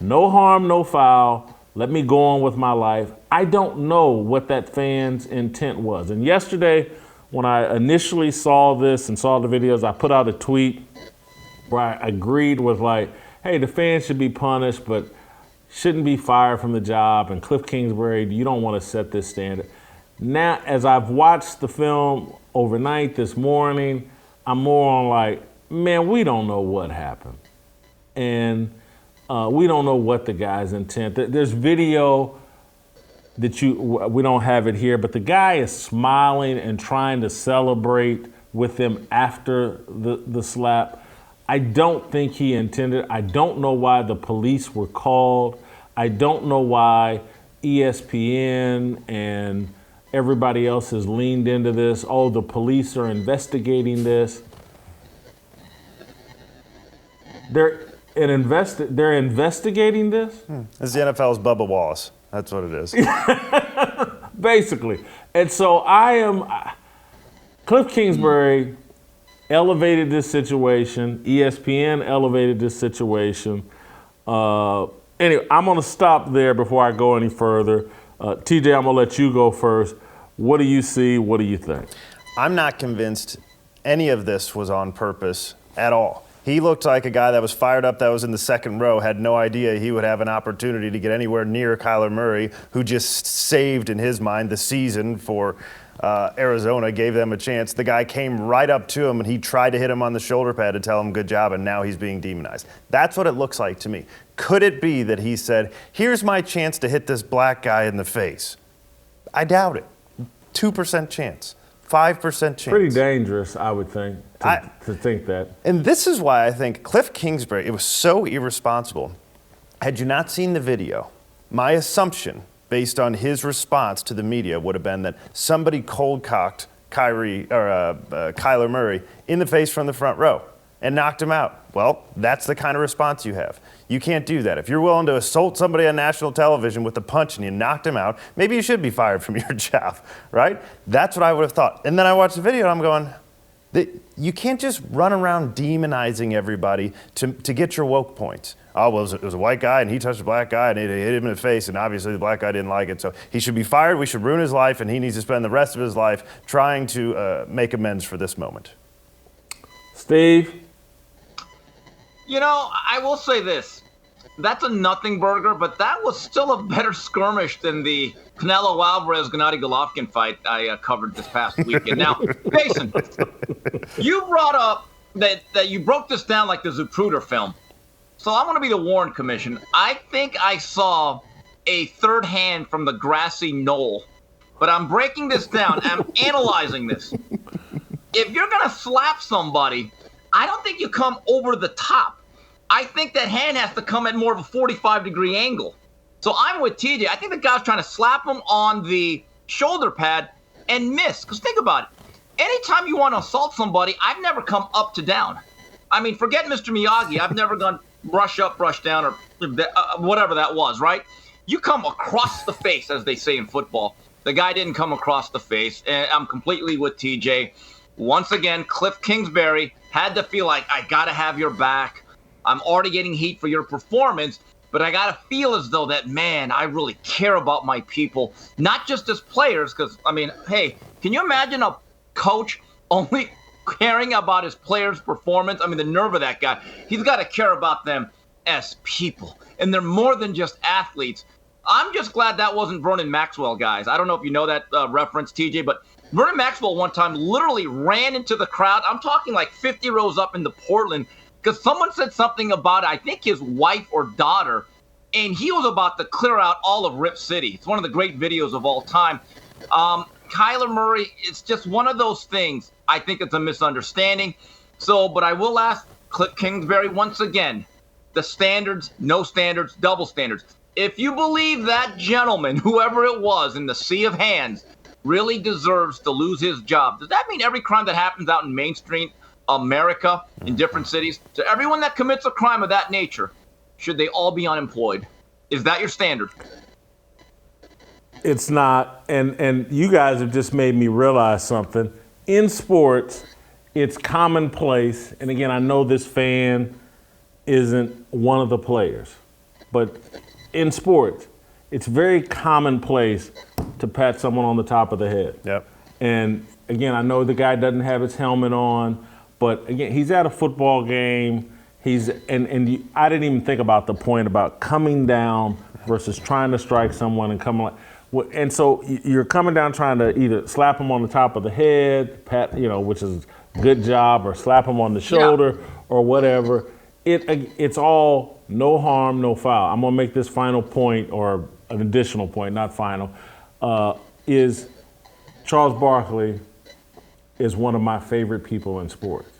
No harm, no foul. Let me go on with my life. I don't know what that fan's intent was. And yesterday, when I initially saw this and saw the videos, I put out a tweet where I agreed with like, hey, the fans should be punished, but shouldn't be fired from the job. And Cliff Kingsbury, you don't want to set this standard. Now, as I've watched the film overnight this morning, I'm more on like, man, we don't know what happened. And we don't know what the guy's intent. There's video that we don't have it here, but the guy is smiling and trying to celebrate with them after the slap. I don't think he intended. I don't know why the police were called. I don't know why ESPN and everybody else has leaned into this. Oh, the police are investigating this. They're investigating this? It's the NFL's Bubba Wallace. That's what it is. Basically. And so Cliff Kingsbury elevated this situation. ESPN elevated this situation. Anyway, I'm going to stop there before I go any further. TJ, I'm going to let you go first. What do you see? What do you think? I'm not convinced any of this was on purpose at all. He looked like a guy that was fired up, that was in the second row, had no idea he would have an opportunity to get anywhere near Kyler Murray, who just saved, in his mind, the season for Arizona, gave them a chance. The guy came right up to him, and he tried to hit him on the shoulder pad to tell him good job, and now he's being demonized. That's what it looks like to me. Could it be that he said, here's my chance to hit this black guy in the face? I doubt it. 2% chance. 5% chance. Pretty dangerous, I would think, to think that. And this is why I think Cliff Kingsbury, it was so irresponsible. Had you not seen the video, my assumption, based on his response to the media, would have been that somebody cold-cocked Kyler Murray in the face from the front row and knocked him out. Well, that's the kind of response you have. You can't do that. If you're willing to assault somebody on national television with a punch and you knocked him out, maybe you should be fired from your job, right? That's what I would have thought. And then I watched the video and I'm going, you can't just run around demonizing everybody to get your woke points. Oh, well, it was a white guy and he touched a black guy and it hit him in the face, and obviously the black guy didn't like it. So he should be fired, we should ruin his life, and he needs to spend the rest of his life trying to make amends for this moment. Steve? You know, I will say this. That's a nothing burger, but that was still a better skirmish than the Canelo Alvarez-Gennady Golovkin fight I covered this past weekend. Now, Jason, you brought up that you broke this down like the Zapruder film. So I'm going to be the Warren Commission. I think I saw a third hand from the grassy knoll, but I'm breaking this down. I'm analyzing this. If you're going to slap somebody, I don't think you come over the top. I think that hand has to come at more of a 45-degree angle. So I'm with TJ. I think the guy's trying to slap him on the shoulder pad and miss. Because think about it. Anytime you want to assault somebody, I've never come up to down. I mean, forget Mr. Miyagi. I've never gone brush up, brush down, or whatever that was, right? You come across the face, as they say in football. The guy didn't come across the face. And I'm completely with TJ. Once again, Cliff Kingsbury had to feel like, I got to have your back. I'm already getting heat for your performance, but I got to feel as though that, man, I really care about my people, not just as players, because, I mean, hey, can you imagine a coach only caring about his players' performance? I mean, the nerve of that guy. He's got to care about them as people, and they're more than just athletes. I'm just glad that wasn't Vernon Maxwell, guys. I don't know if you know that reference, TJ, but Vernon Maxwell one time literally ran into the crowd. I'm talking like 50 rows up into Portland, because someone said something about, I think, his wife or daughter, and he was about to clear out all of Rip City. It's one of the great videos of all time. Kyler Murray, it's just one of those things. I think it's a misunderstanding. So, but I will ask Cliff Kingsbury once again, the standards, no standards, double standards. If you believe that gentleman, whoever it was in the sea of hands, really deserves to lose his job, does that mean every crime that happens out in Main Street America, in different cities, to everyone that commits a crime of that nature, should they all be unemployed? Is that your standard? It's not, and you guys have just made me realize something. In sports, it's commonplace, and again, I know this fan isn't one of the players, but in sports, it's very commonplace to pat someone on the top of the head. Yep. And again, I know the guy doesn't have his helmet on, but again, he's at a football game. I didn't even think about the point about coming down versus trying to strike someone and coming like. And so you're coming down trying to either slap him on the top of the head, pat, which is good job, or slap him on the shoulder or whatever. It's all no harm, no foul. I'm gonna make this final point, or an additional point, not final, is Charles Barkley is one of my favorite people in sports.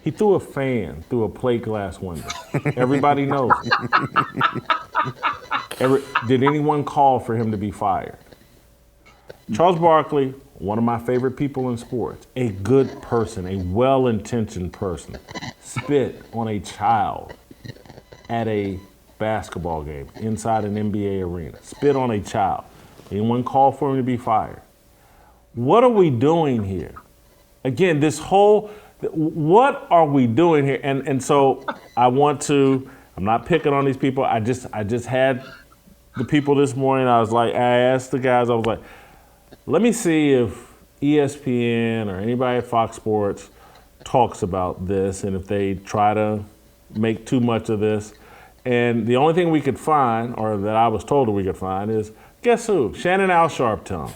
He threw a fan through a plate glass window. Everybody knows. Did anyone call for him to be fired? Charles Barkley, one of my favorite people in sports, a good person, a well-intentioned person, spit on a child at a basketball game inside an NBA arena. Spit on a child. Anyone call for him to be fired? What are we doing here? Again, what are we doing here? And so I'm not picking on these people. I just had the people this morning. I asked the guys, I was like, let me see if ESPN or anybody at Fox Sports talks about this and if they try to make too much of this. And the only thing we could find, or that I was told that we could find, is guess who? Shannon Al Sharptongue.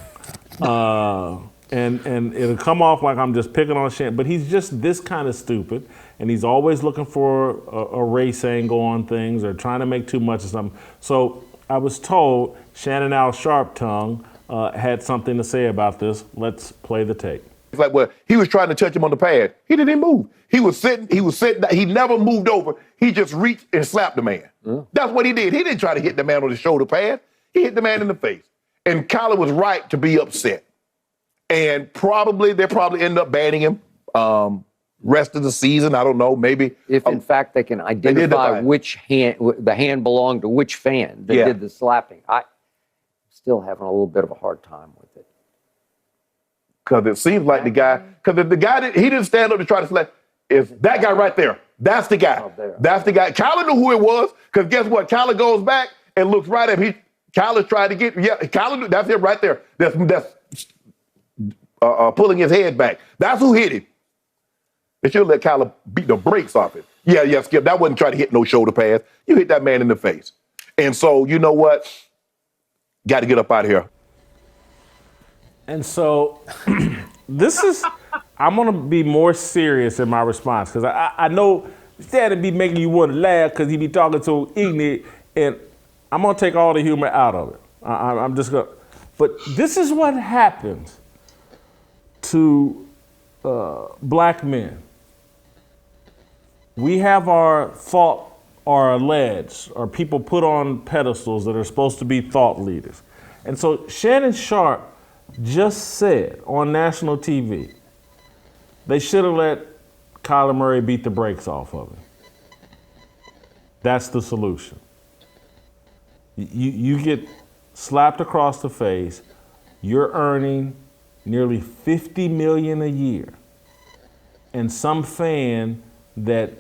And it'll come off like I'm just picking on Shannon, but he's just this kind of stupid, and he's always looking for a race angle on things or trying to make too much of something. So I was told Shannon Al Sharptongue had something to say about this. Let's play the tape. It's like, well, he was trying to touch him on the pad. He didn't move. He was sitting, he never moved over. He just reached and slapped the man. That's what he did. He didn't try to hit the man on the shoulder pad. He hit the man in the face. And Kyler was right to be upset. And they'll probably end up banning him rest of the season. I don't know, maybe. If, in fact, they can identify which hand, the hand belonged to which fan that did the slapping. I'm still having a little bit of a hard time with it. Because it seems like the guy he didn't stand up to try to slap, is that guy right there. That's the guy. That's the guy. Kyler knew who it was, because guess what? Kyler goes back and looks right at him. Kyler tried to get, Kyler, that's him right there. That's pulling his head back. That's who hit him. They should let Kyler beat the brakes off it. Yeah, Skip, that wasn't trying to hit no shoulder pads. You hit that man in the face. And so, you know what? Got to get up out of here. And so I'm going to be more serious in my response, because I know Stan would be making you want to laugh because he be talking so ignorant, and I'm going to take all the humor out of it. I'm just going to. But this is what happens to black men. We have our thought, or alleged, or people put on pedestals that are supposed to be thought leaders. And so Shannon Sharp just said on national TV, they should have let Kyler Murray beat the brakes off of him. That's the solution. You get slapped across the face, you're earning nearly $50 million a year, and some fan that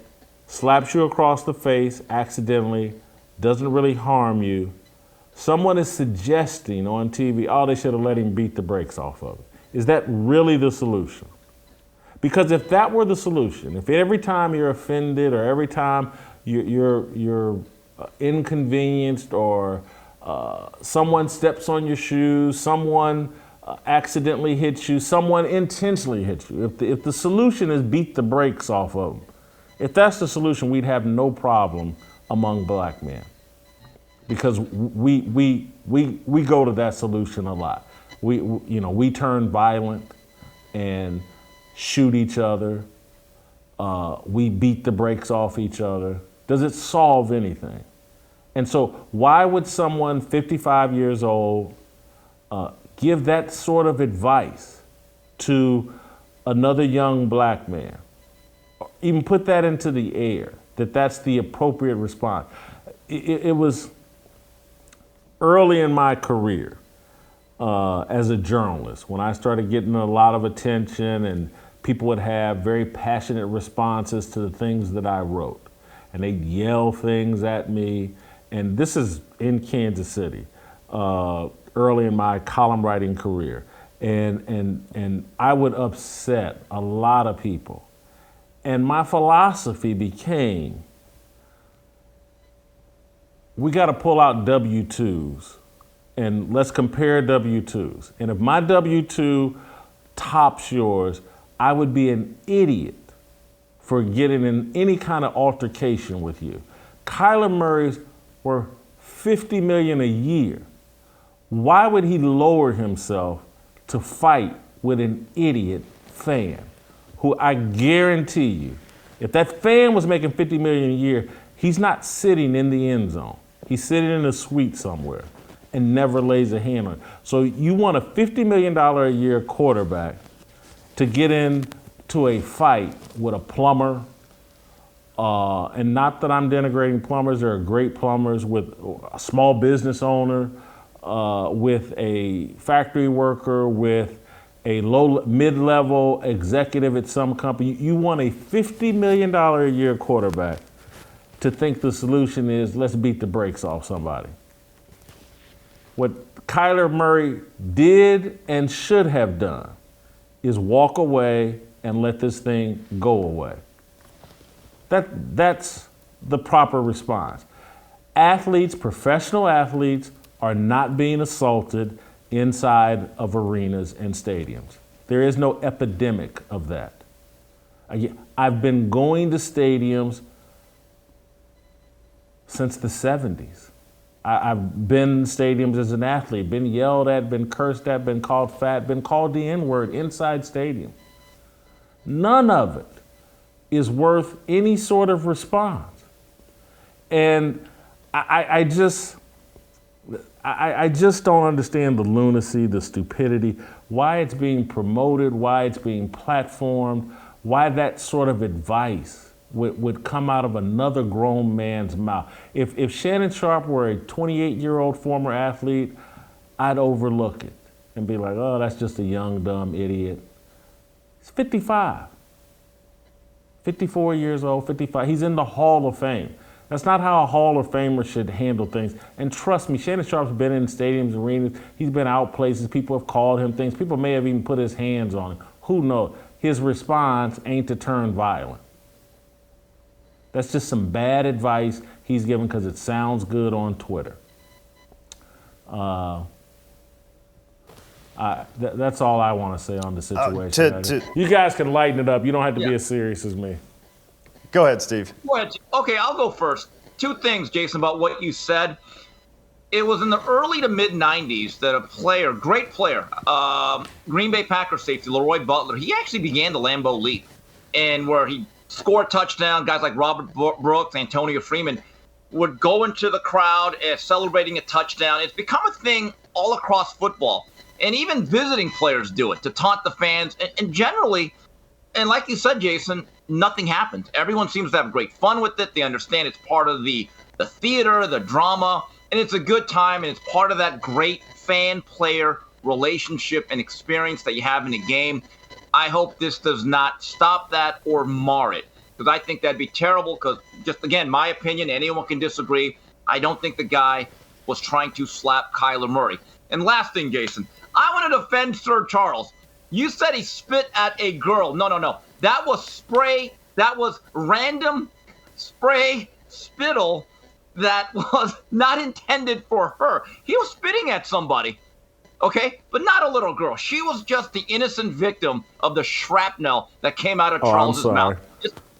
slaps you across the face accidentally, doesn't really harm you, someone is suggesting on TV, oh, they should have let him beat the brakes off of it. Is that really the solution? Because if that were the solution, if every time you're offended or every time you're inconvenienced, or someone steps on your shoes, someone accidentally hits you, someone intentionally hits you, if the solution is beat the brakes off of them, if that's the solution, we'd have no problem among black men. Because we go to that solution a lot. We turn violent and shoot each other. We beat the brakes off each other. Does it solve anything? And so why would someone 55 years old give that sort of advice to another young black man? Even put that into the air, that's the appropriate response. It was early in my career. as a journalist. When I started getting a lot of attention and people would have very passionate responses to the things that I wrote. And they'd yell things at me. And this is in Kansas City, early in my column writing career. And I would upset a lot of people. And my philosophy became, we got to pull out W-2s and let's compare W-2s. And if my W-2 tops yours, I would be an idiot for getting in any kind of altercation with you. Kyler Murray's were $50 million a year. Why would he lower himself to fight with an idiot fan who I guarantee you, if that fan was making $50 million a year, he's not sitting in the end zone. He's sitting in a suite somewhere and never lays a hand on it. So you want a $50 million a year quarterback to get into a fight with a plumber, and not that I'm denigrating plumbers, there are great plumbers, with a small business owner, with a factory worker, with a mid-level executive at some company. You want a $50 million a year quarterback to think the solution is let's beat the brakes off somebody. What Kyler Murray did and should have done is walk away and let this thing go away. That's the proper response. Athletes, professional athletes, are not being assaulted inside of arenas and stadiums. There is no epidemic of that. I've been going to stadiums since the 70s. I've been in stadiums as an athlete, been yelled at, been cursed at, been called fat, been called the N-word inside stadiums. None of it is worth any sort of response. And I just don't understand the lunacy, the stupidity, why it's being promoted, why it's being platformed, why that sort of advice would come out of another grown man's mouth. If Shannon Sharpe were a 28-year-old former athlete, I'd overlook it and be like, oh, that's just a young, dumb idiot. He's 55, 54 years old, 55. He's in the Hall of Fame. That's not how a Hall of Famer should handle things. And trust me, Shannon Sharpe's been in stadiums, arenas. He's been out places. People have called him things. People may have even put his hands on him. Who knows? His response ain't to turn violent. That's just some bad advice he's given because it sounds good on Twitter. That's all I want to say on the situation. You guys can lighten it up. You don't have to be as serious as me. Go ahead, Steve. Go ahead. Okay, I'll go first. Two things, Jason, about what you said. It was in the early to mid 90s that a player, great player, Green Bay Packers safety, Leroy Butler, he actually began the Lambeau Leap, and where he scored a touchdown. Guys like Robert Brooks, Antonio Freeman would go into the crowd celebrating a touchdown. It's become a thing all across football, and even visiting players do it to taunt the fans. And generally, and like you said, Jason, nothing happens. Everyone seems to have great fun with it. They understand it's part of the theater, the drama, and it's a good time, and it's part of that great fan-player relationship and experience that you have in a game. I hope this does not stop that or mar it, because I think that'd be terrible, because just, again, my opinion, anyone can disagree. I don't think the guy was trying to slap Kyler Murray. And last thing, Jason, I want to defend Sir Charles. You said he spit at a girl. No. That was spray. That was random spray spittle that was not intended for her. He was spitting at somebody, okay? But not a little girl. She was just the innocent victim of the shrapnel that came out of Charles's mouth.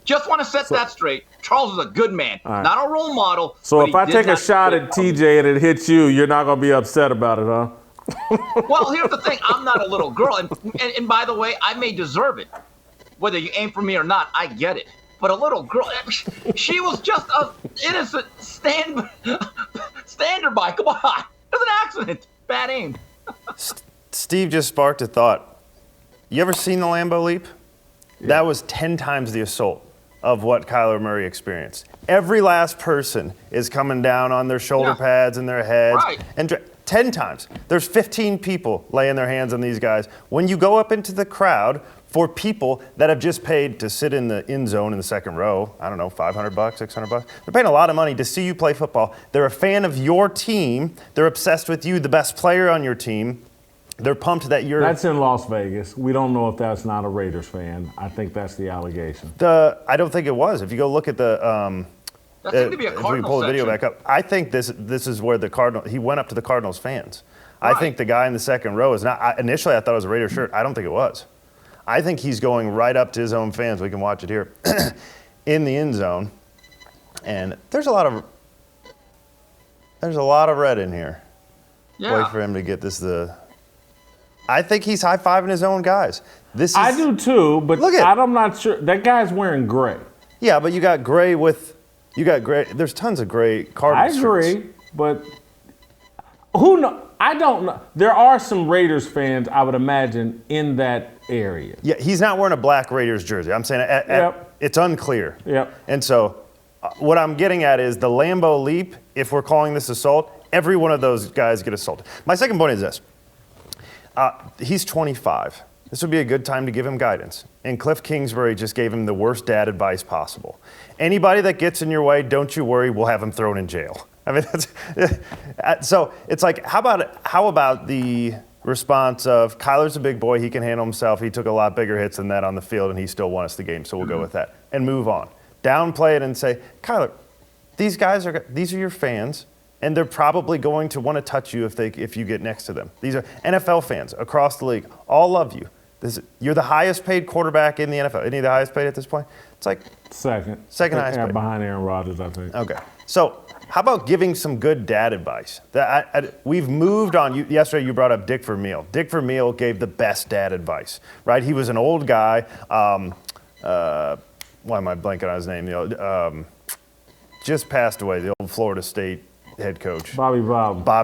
Just want to set that straight. Charles is a good man, not a role model. So if I take a shot at TJ and it hits you, you're not going to be upset about it, huh? Well, here's the thing. I'm not a little girl. And by the way, I may deserve it. Whether you aim for me or not, I get it. But a little girl, she was just an innocent standby. Come on. It was an accident. Bad aim. Steve just sparked a thought. You ever seen the Lambeau Leap? Yeah. That was 10 times the assault of what Kyler Murray experienced. Every last person is coming down on their shoulder pads and their heads. Right. And 10 times. There's 15 people laying their hands on these guys. When you go up into the crowd for people that have just paid to sit in the end zone in the second row, I don't know, $500, $600, they're paying a lot of money to see you play football. They're a fan of your team. They're obsessed with you, the best player on your team. They're pumped that you're... That's in Las Vegas. We don't know if that's not a Raiders fan. I think that's the allegation. I don't think it was. If you go look at the... that seemed to be a if Cardinals we pull the video section. back up, I think this is where the Cardinal... He went up to the Cardinals fans. Right. I think the guy in the second row is not... initially, I thought it was a Raiders shirt. I don't think it was. I think he's going right up to his own fans. We can watch it here. In the end zone. And there's a lot of red in here. Yeah. Wait for him to get this... I think he's high-fiving his own guys. I do too, but I'm not sure. That guy's wearing gray. Yeah, but you got gray. There's tons of gray Cardinals. I agree, but who know? I don't know. There are some Raiders fans, I would imagine, in that area. Yeah, he's not wearing a black Raiders jersey. I'm saying it's unclear. Yep. And so what I'm getting at is the Lambeau leap, if we're calling this assault, every one of those guys get assaulted. My second point is this. He's 25. This would be a good time to give him guidance. And Cliff Kingsbury just gave him the worst dad advice possible. Anybody that gets in your way, don't you worry, we'll have him thrown in jail. I mean, so it's like, how about the response of Kyler's a big boy, he can handle himself, he took a lot bigger hits than that on the field, and he still won us the game, so we'll go with that. And move on. Downplay it and say, Kyler, these are your fans. And they're probably going to want to touch you if you get next to them. These are NFL fans across the league. All love you. You're the highest paid quarterback in the NFL. Any of the highest paid at this point? It's like second highest paid. Behind Aaron Rodgers, I think. Okay. So how about giving some good dad advice? We've moved on. Yesterday you brought up Dick Vermeil. Dick Vermeil gave the best dad advice, right? He was an old guy. Why am I blanking on his name? Just passed away, the old Florida State head coach. Bobby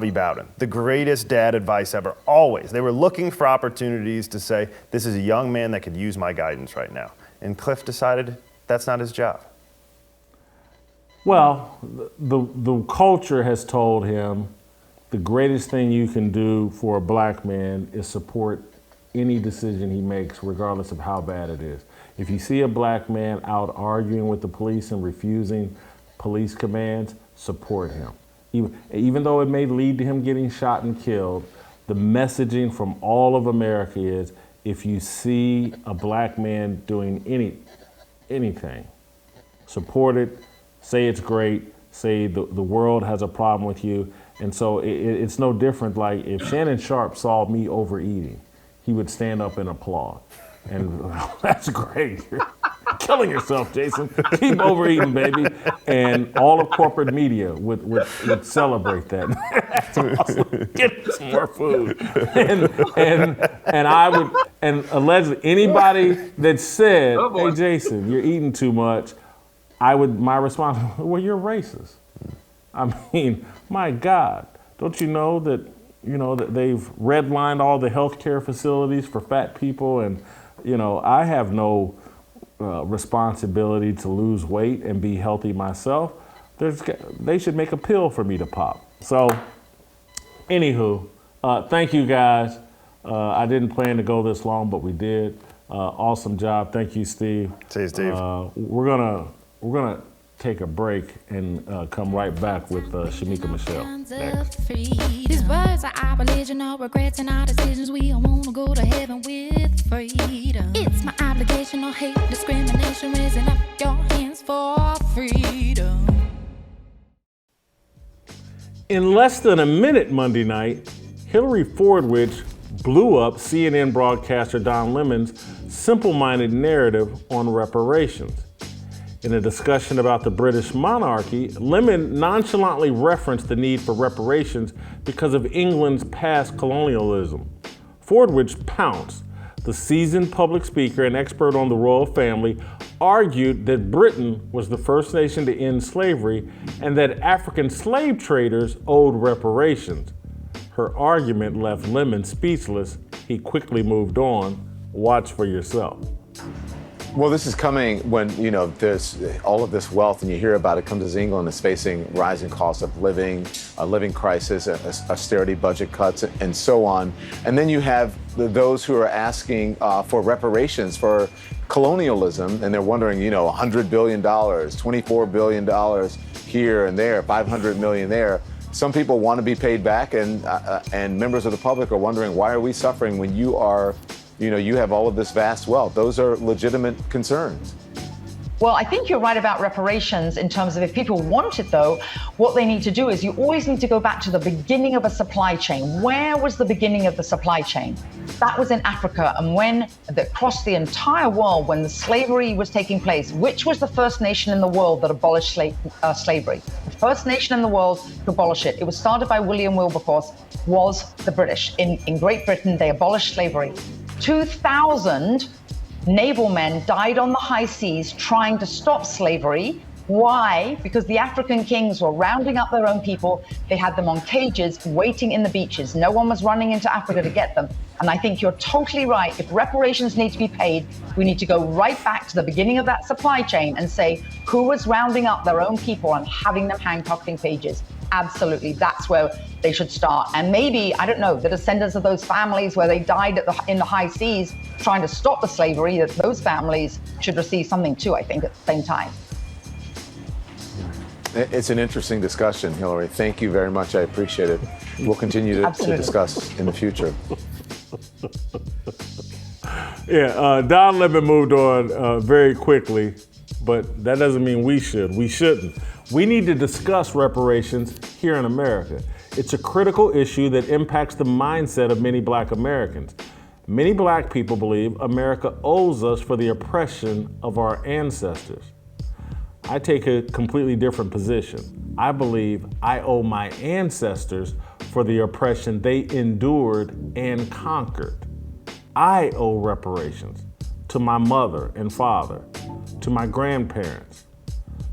Bowden. The greatest dad advice ever. Always. They were looking for opportunities to say, this is a young man that could use my guidance right now. And Cliff decided that's not his job. Well, the culture has told him the greatest thing you can do for a black man is support any decision he makes, regardless of how bad it is. If you see a black man out arguing with the police and refusing police commands, support him. Even though it may lead to him getting shot and killed, the messaging from all of America is, if you see a black man doing anything, support it, say it's great, say the world has a problem with you. And so it's no different. Like if Shannon Sharp saw me overeating, he would stand up and applaud. And that's great. You're killing yourself, Jason. Keep overeating, baby. And all of corporate media would celebrate that. That's awesome. Get some more food. And I would, and allegedly anybody that said, hey Jason, you're eating too much, my response, well, you're racist. I mean, my God, don't you know that they've redlined all the healthcare facilities for fat people, and I have no responsibility to lose weight and be healthy myself. They should make a pill for me to pop. So, anywho, thank you guys. I didn't plan to go this long, but we did. Awesome job. Thank you, Steve. See you, Steve. We're gonna take a break and come right back with Shamika Michelle next. These words are our religion, our regrets and our decisions. We all wanna go to heaven with freedom. It's my obligation, no hate, discrimination, raising up your hands for freedom. In less than a minute Monday night, Hillary Fordwich blew up CNN broadcaster Don Lemon's simple-minded narrative on reparations. In a discussion about the British monarchy, Lemon nonchalantly referenced the need for reparations because of England's past colonialism. Fordwich pounced. The seasoned public speaker and expert on the royal family argued that Britain was the first nation to end slavery and that African slave traders owed reparations. Her argument left Lemon speechless. He quickly moved on. Watch for yourself. Well, this is coming when, there's all of this wealth and you hear about it comes as England is facing rising costs of living, a living crisis, austerity budget cuts, and so on. And then you have those who are asking for reparations for colonialism, and they're wondering, $100 billion, $24 billion here and there, $500 million there. Some people want to be paid back, and members of the public are wondering, why are we suffering when you have all of this vast wealth? Those are legitimate concerns. Well, I think you're right about reparations in terms of if people want it, though, what they need to do is you always need to go back to the beginning of a supply chain. Where was the beginning of the supply chain? That was in Africa. And across the entire world, when the slavery was taking place, which was the first nation in the world that abolished slavery? The first nation in the world to abolish it. It was started by William Wilberforce, was the British. In Great Britain, they abolished slavery. 2,000 naval men died on the high seas trying to stop slavery. Why? Because the African kings were rounding up their own people. They had them on cages waiting in the beaches. No one was running into Africa to get them. And I think you're totally right. If reparations need to be paid, we need to go right back to the beginning of that supply chain and say who was rounding up their own people and having them handcuffed in cages. Absolutely, that's where they should start. And maybe, I don't know, the descendants of those families where they died in the high seas trying to stop the slavery, that those families should receive something too, I think, at the same time. It's an interesting discussion, Hillary. Thank you very much. I appreciate it. We'll continue to discuss in the future. Yeah, Don Lemon moved on very quickly, but that doesn't mean we should. We shouldn't. We need to discuss reparations here in America. It's a critical issue that impacts the mindset of many Black Americans. Many Black people believe America owes us for the oppression of our ancestors. I take a completely different position. I believe I owe my ancestors for the oppression they endured and conquered. I owe reparations to my mother and father, to my grandparents,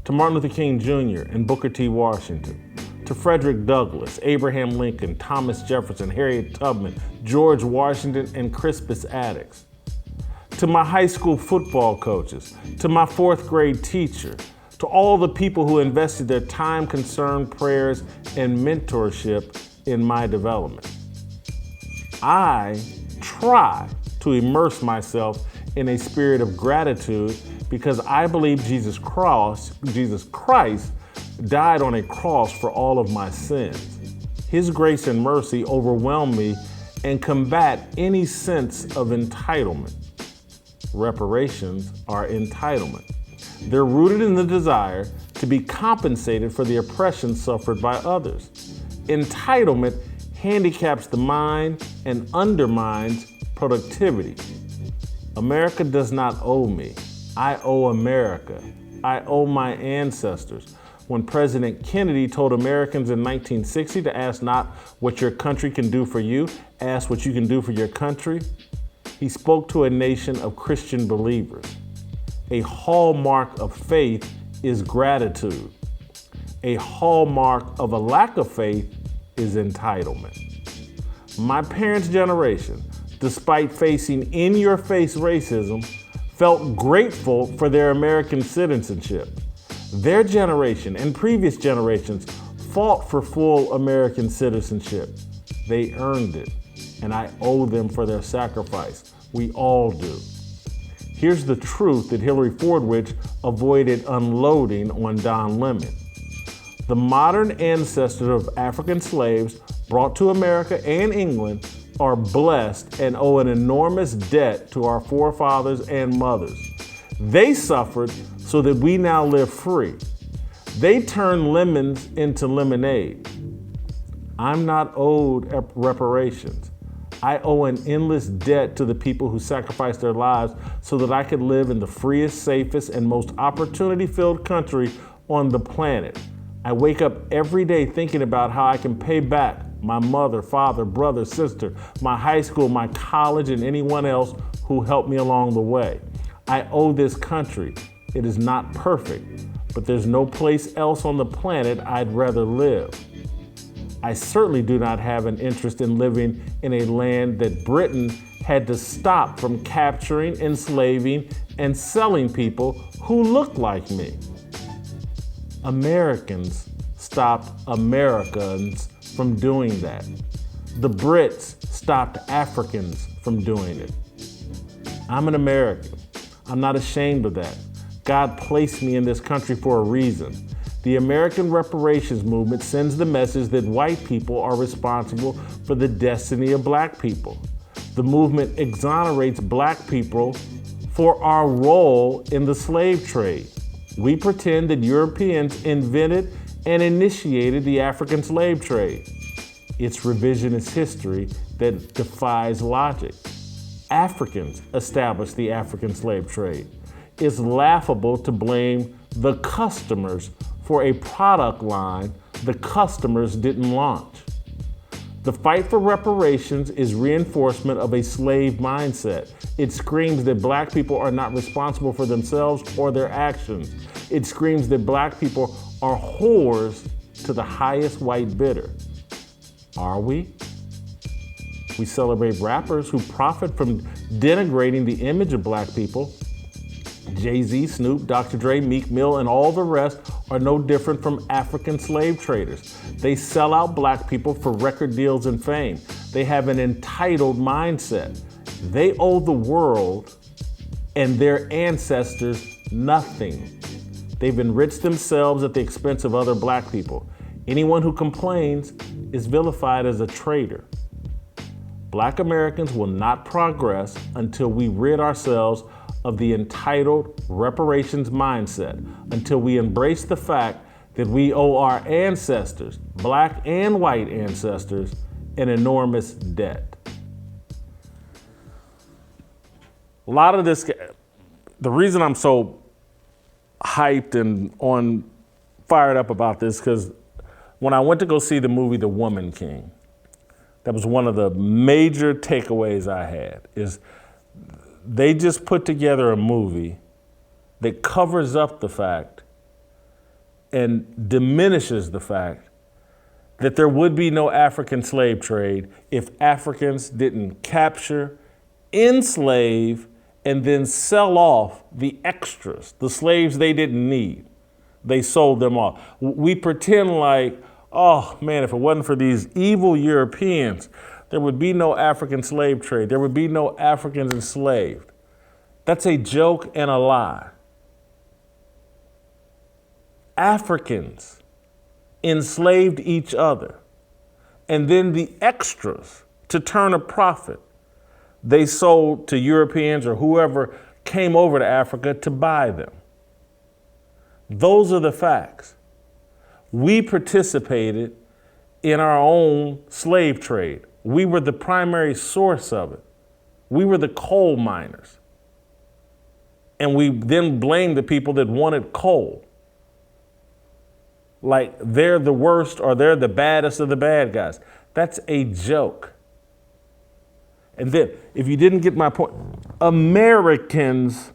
to Martin Luther King Jr. and Booker T. Washington, to Frederick Douglass, Abraham Lincoln, Thomas Jefferson, Harriet Tubman, George Washington, and Crispus Attucks, to my high school football coaches, to my fourth grade teacher, to all the people who invested their time, concern, prayers, and mentorship in my development. I try to immerse myself in a spirit of gratitude because I believe Jesus Christ died on a cross for all of my sins. His grace and mercy overwhelm me and combat any sense of entitlement. Reparations are entitlement. They're rooted in the desire to be compensated for the oppression suffered by others. Entitlement handicaps the mind and undermines productivity. America does not owe me. I owe America. I owe my ancestors. When President Kennedy told Americans in 1960 to ask not what your country can do for you, ask what you can do for your country, he spoke to a nation of Christian believers. A hallmark of faith is gratitude. A hallmark of a lack of faith is entitlement. My parents' generation, despite facing in-your-face racism, felt grateful for their American citizenship. Their generation and previous generations fought for full American citizenship. They earned it, and I owe them for their sacrifice. We all do. Here's the truth that Hillary Fordwich avoided unloading on Don Lemon. The modern ancestors of African slaves brought to America and England are blessed and owe an enormous debt to our forefathers and mothers. They suffered so that we now live free. They turned lemons into lemonade. I'm not owed reparations. I owe an endless debt to the people who sacrificed their lives so that I could live in the freest, safest, and most opportunity-filled country on the planet. I wake up every day thinking about how I can pay back my mother, father, brother, sister, my high school, my college, and anyone else who helped me along the way. I owe this country. It is not perfect, but there's no place else on the planet I'd rather live. I certainly do not have an interest in living in a land that Britain had to stop from capturing, enslaving, and selling people who look like me. Americans stopped Americans from doing that. The Brits stopped Africans from doing it. I'm an American. I'm not ashamed of that. God placed me in this country for a reason. The American Reparations movement sends the message that white people are responsible for the destiny of black people. The movement exonerates black people for our role in the slave trade. We pretend that Europeans invented and initiated the African slave trade. It's revisionist history that defies logic. Africans established the African slave trade. It's laughable to blame the customers for a product line the customers didn't launch. The fight for reparations is reinforcement of a slave mindset. It screams that black people are not responsible for themselves or their actions. It screams that black people are whores to the highest white bidder. Are we? We celebrate rappers who profit from denigrating the image of black people. Jay-Z, Snoop, Dr. Dre, Meek Mill, and all the rest are no different from African slave traders. They sell out black people for record deals and fame. They have an entitled mindset. They owe the world and their ancestors nothing. They've enriched themselves at the expense of other black people. Anyone who complains is vilified as a traitor. Black Americans will not progress until we rid ourselves of the entitled reparations mindset, until we embrace the fact that we owe our ancestors, black and white ancestors, an enormous debt. A lot of this, the reason I'm so hyped and fired up about this, because when I went to go see the movie The Woman King, that was one of the major takeaways I had, is they just put together a movie that covers up the fact and diminishes the fact that there would be no African slave trade if Africans didn't capture, enslave, and then sell off the extras, the slaves they didn't need. They sold them off. We pretend like, oh man, if it wasn't for these evil Europeans, there would be no African slave trade. There would be no Africans enslaved. That's a joke and a lie. Africans enslaved each other, and then the extras, to turn a profit, they sold to Europeans or whoever came over to Africa to buy them. Those are the facts. We participated in our own slave trade. We were the primary source of it. We were the coal miners. And we then blamed the people that wanted coal. Like they're the worst or they're the baddest of the bad guys. That's a joke. And then, if you didn't get my point, Americans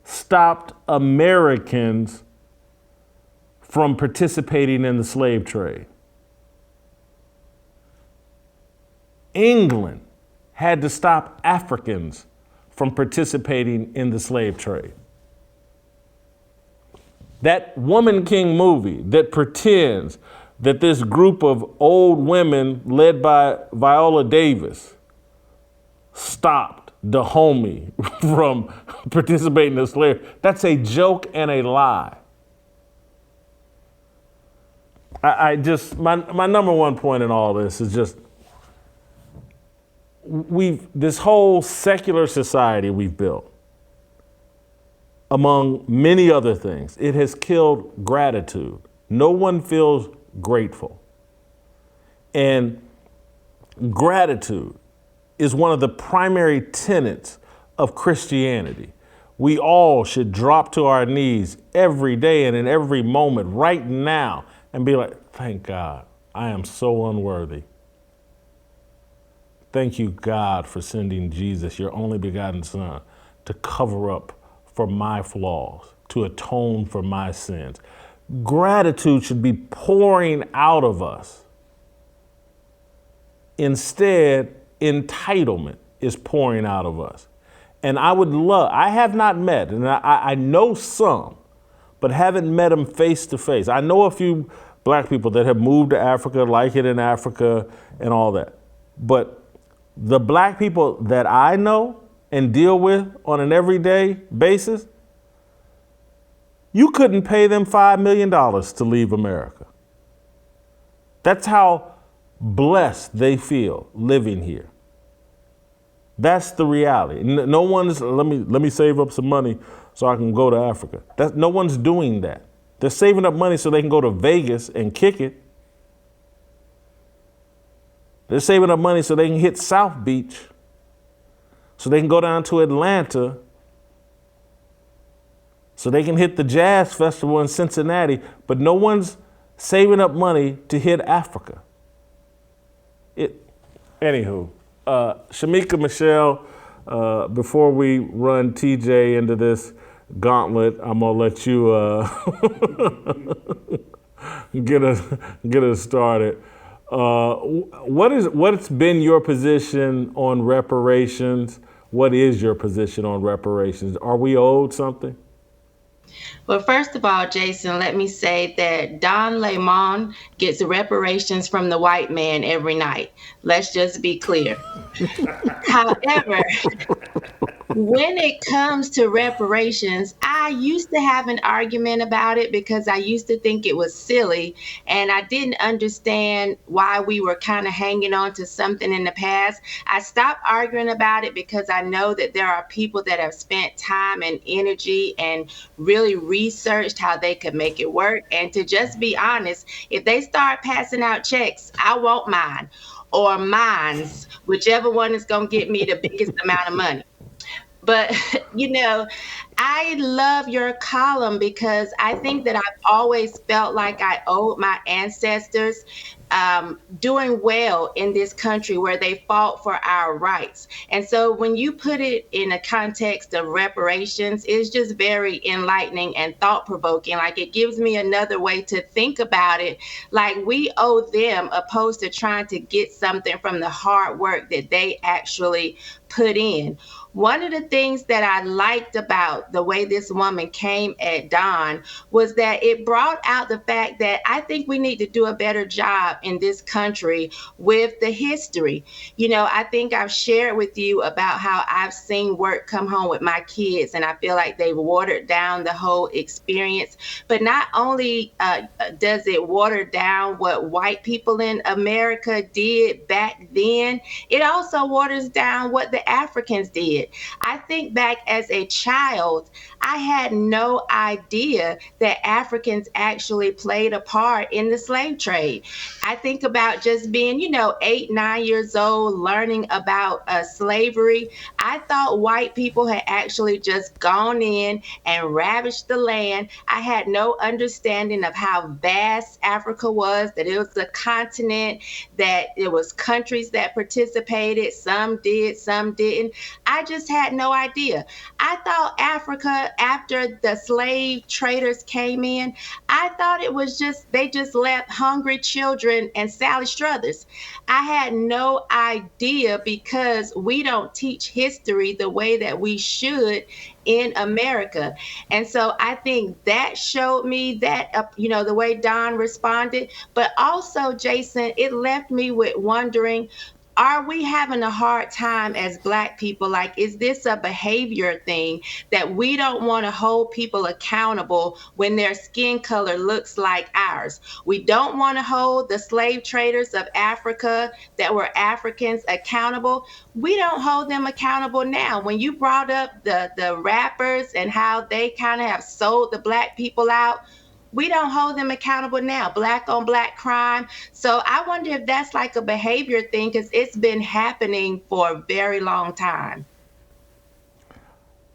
stopped Americans from participating in the slave trade. England had to stop Africans from participating in the slave trade. That Woman King movie that pretends that this group of old women led by Viola Davis stopped Dahomey from participating in the slave, that's a joke and a lie. My number one point in all this is just, this whole secular society we've built, among many other things, it has killed gratitude. No one feels grateful. And gratitude is one of the primary tenets of Christianity. We all should drop to our knees every day and in every moment right now and be like, thank God, I am so unworthy. Thank you, God, for sending Jesus, your only begotten Son, to cover up for my flaws, to atone for my sins. Gratitude should be pouring out of us Instead, entitlement is pouring out of us. And I have not met, and I know some, but haven't met them face to face. I know a few black people that have moved to Africa, like it in Africa and all that. But the black people that I know and deal with on an everyday basis, you couldn't pay them $5 million to leave America. That's how blessed they feel living here. That's the reality. No one's, let me save up some money so I can go to Africa. No one's doing that. They're saving up money so they can go to Vegas and kick it. They're saving up money so they can hit South Beach, so they can go down to Atlanta, so they can hit the Jazz Festival in Cincinnati, but no one's saving up money to hit Africa. Anywho, Shamika Michelle, before we run TJ into this gauntlet, I'm gonna let you get us started. What's been your position on reparations? What is your position on reparations? Are we owed something? Well, first of all, Jason, let me say that Don Lemon gets reparations from the white man every night. Let's just be clear. However, when it comes to reparations, I used to have an argument about it because I used to think it was silly, and I didn't understand why we were kind of hanging on to something in the past. I stopped arguing about it because I know that there are people that have spent time and energy and really researched how they could make it work. And to just be honest, if they start passing out checks, I want mine or mines, whichever one is going to get me the biggest amount of money. But, I love your column because I think that I've always felt like I owed my ancestors doing well in this country where they fought for our rights. And so when you put it in a context of reparations, it's just very enlightening and thought-provoking. Like, it gives me another way to think about it. Like, we owe them opposed to trying to get something from the hard work that they actually put in. One of the things that I liked about the way this woman came at Don was that it brought out the fact that I think we need to do a better job in this country with the history. I think I've shared with you about how I've seen work come home with my kids, and I feel like they've watered down the whole experience. But not only does it water down what white people in America did back then, it also waters down what the Africans did. I think back as a child, I had no idea that Africans actually played a part in the slave trade. I think about just being, 8, 9 years old, learning about slavery. I thought white people had actually just gone in and ravaged the land. I had no understanding of how vast Africa was, that it was a continent, that it was countries that participated. Some did, some didn't. I just had no idea. I thought Africa, after the slave traders came in, I thought it was they just left hungry children and Sally Struthers. I had no idea because we don't teach history the way that we should in America. And so I think that showed me that, the way Don responded. But also, Jason, it left me with wondering, are we having a hard time as Black people? Like, is this a behavior thing that we don't want to hold people accountable when their skin color looks like ours? We don't want to hold the slave traders of Africa that were Africans accountable. We don't hold them accountable now. When you brought up the rappers and how they kind of have sold the Black people out, we don't hold them accountable now. Black on Black crime. So I wonder if that's like a behavior thing, because it's been happening for a very long time.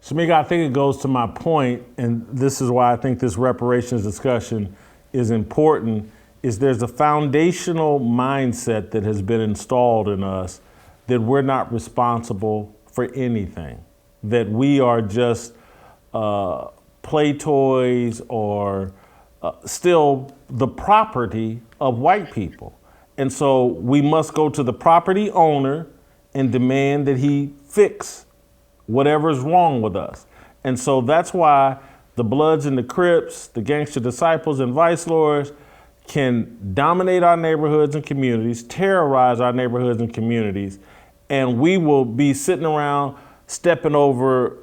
Shamika, I think it goes to my point, and this is why I think this reparations discussion is important, is there's a foundational mindset that has been installed in us that we're not responsible for anything, that we are just play toys or still the property of white people. And so we must go to the property owner and demand that he fix whatever's wrong with us. And so that's why the Bloods and the Crips, the Gangster Disciples and Vice Lords can dominate our neighborhoods and communities, terrorize our neighborhoods and communities, and we will be sitting around stepping over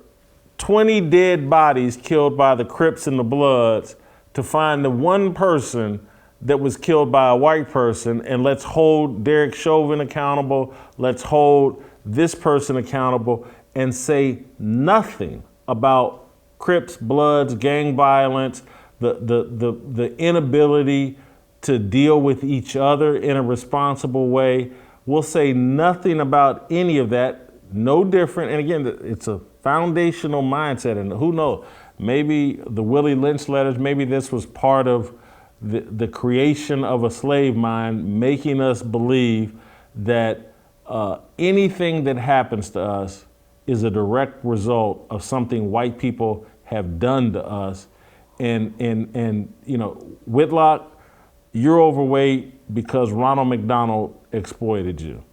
20 dead bodies killed by the Crips and the Bloods to find the one person that was killed by a white person, and let's hold Derek Chauvin accountable, let's hold this person accountable, and say nothing about Crips, Bloods, gang violence, the inability to deal with each other in a responsible way. We'll say nothing about any of that, no different. And again, it's a foundational mindset, and who knows, maybe the Willie Lynch letters, maybe this was part of the creation of a slave mind, making us believe that anything that happens to us is a direct result of something white people have done to us. And you know, Whitlock, you're overweight because Ronald McDonald exploited you.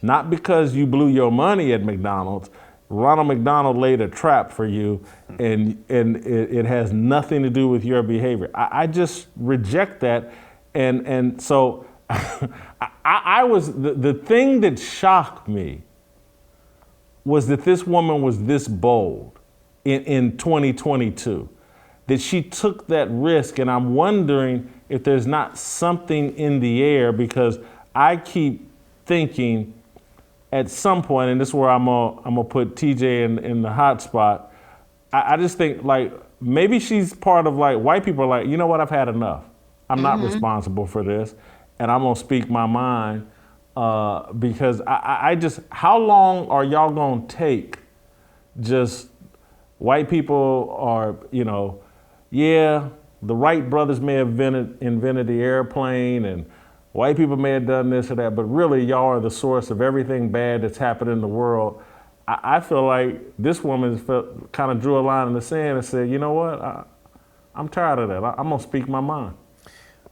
Not because you blew your money at McDonald's. Ronald McDonald laid a trap for you, and it has nothing to do with your behavior. I just reject that. And so I was, the thing that shocked me was that this woman was this bold in 2022, that she took that risk. And I'm wondering if there's not something in the air, because I keep thinking at some point, and this is where I'm gonna put TJ in the hot spot, I just think like maybe she's part of like white people are like, you know what, I've had enough. I'm not responsible for this, and I'm gonna speak my mind because I just, how long are y'all gonna take? Just white people are, you know, yeah, the Wright brothers may have invented the airplane, and white people may have done this or that, but really y'all are the source of everything bad that's happened in the world. I feel like this woman kind of drew a line in the sand and said, you know what, I'm tired of that. I'm gonna speak my mind.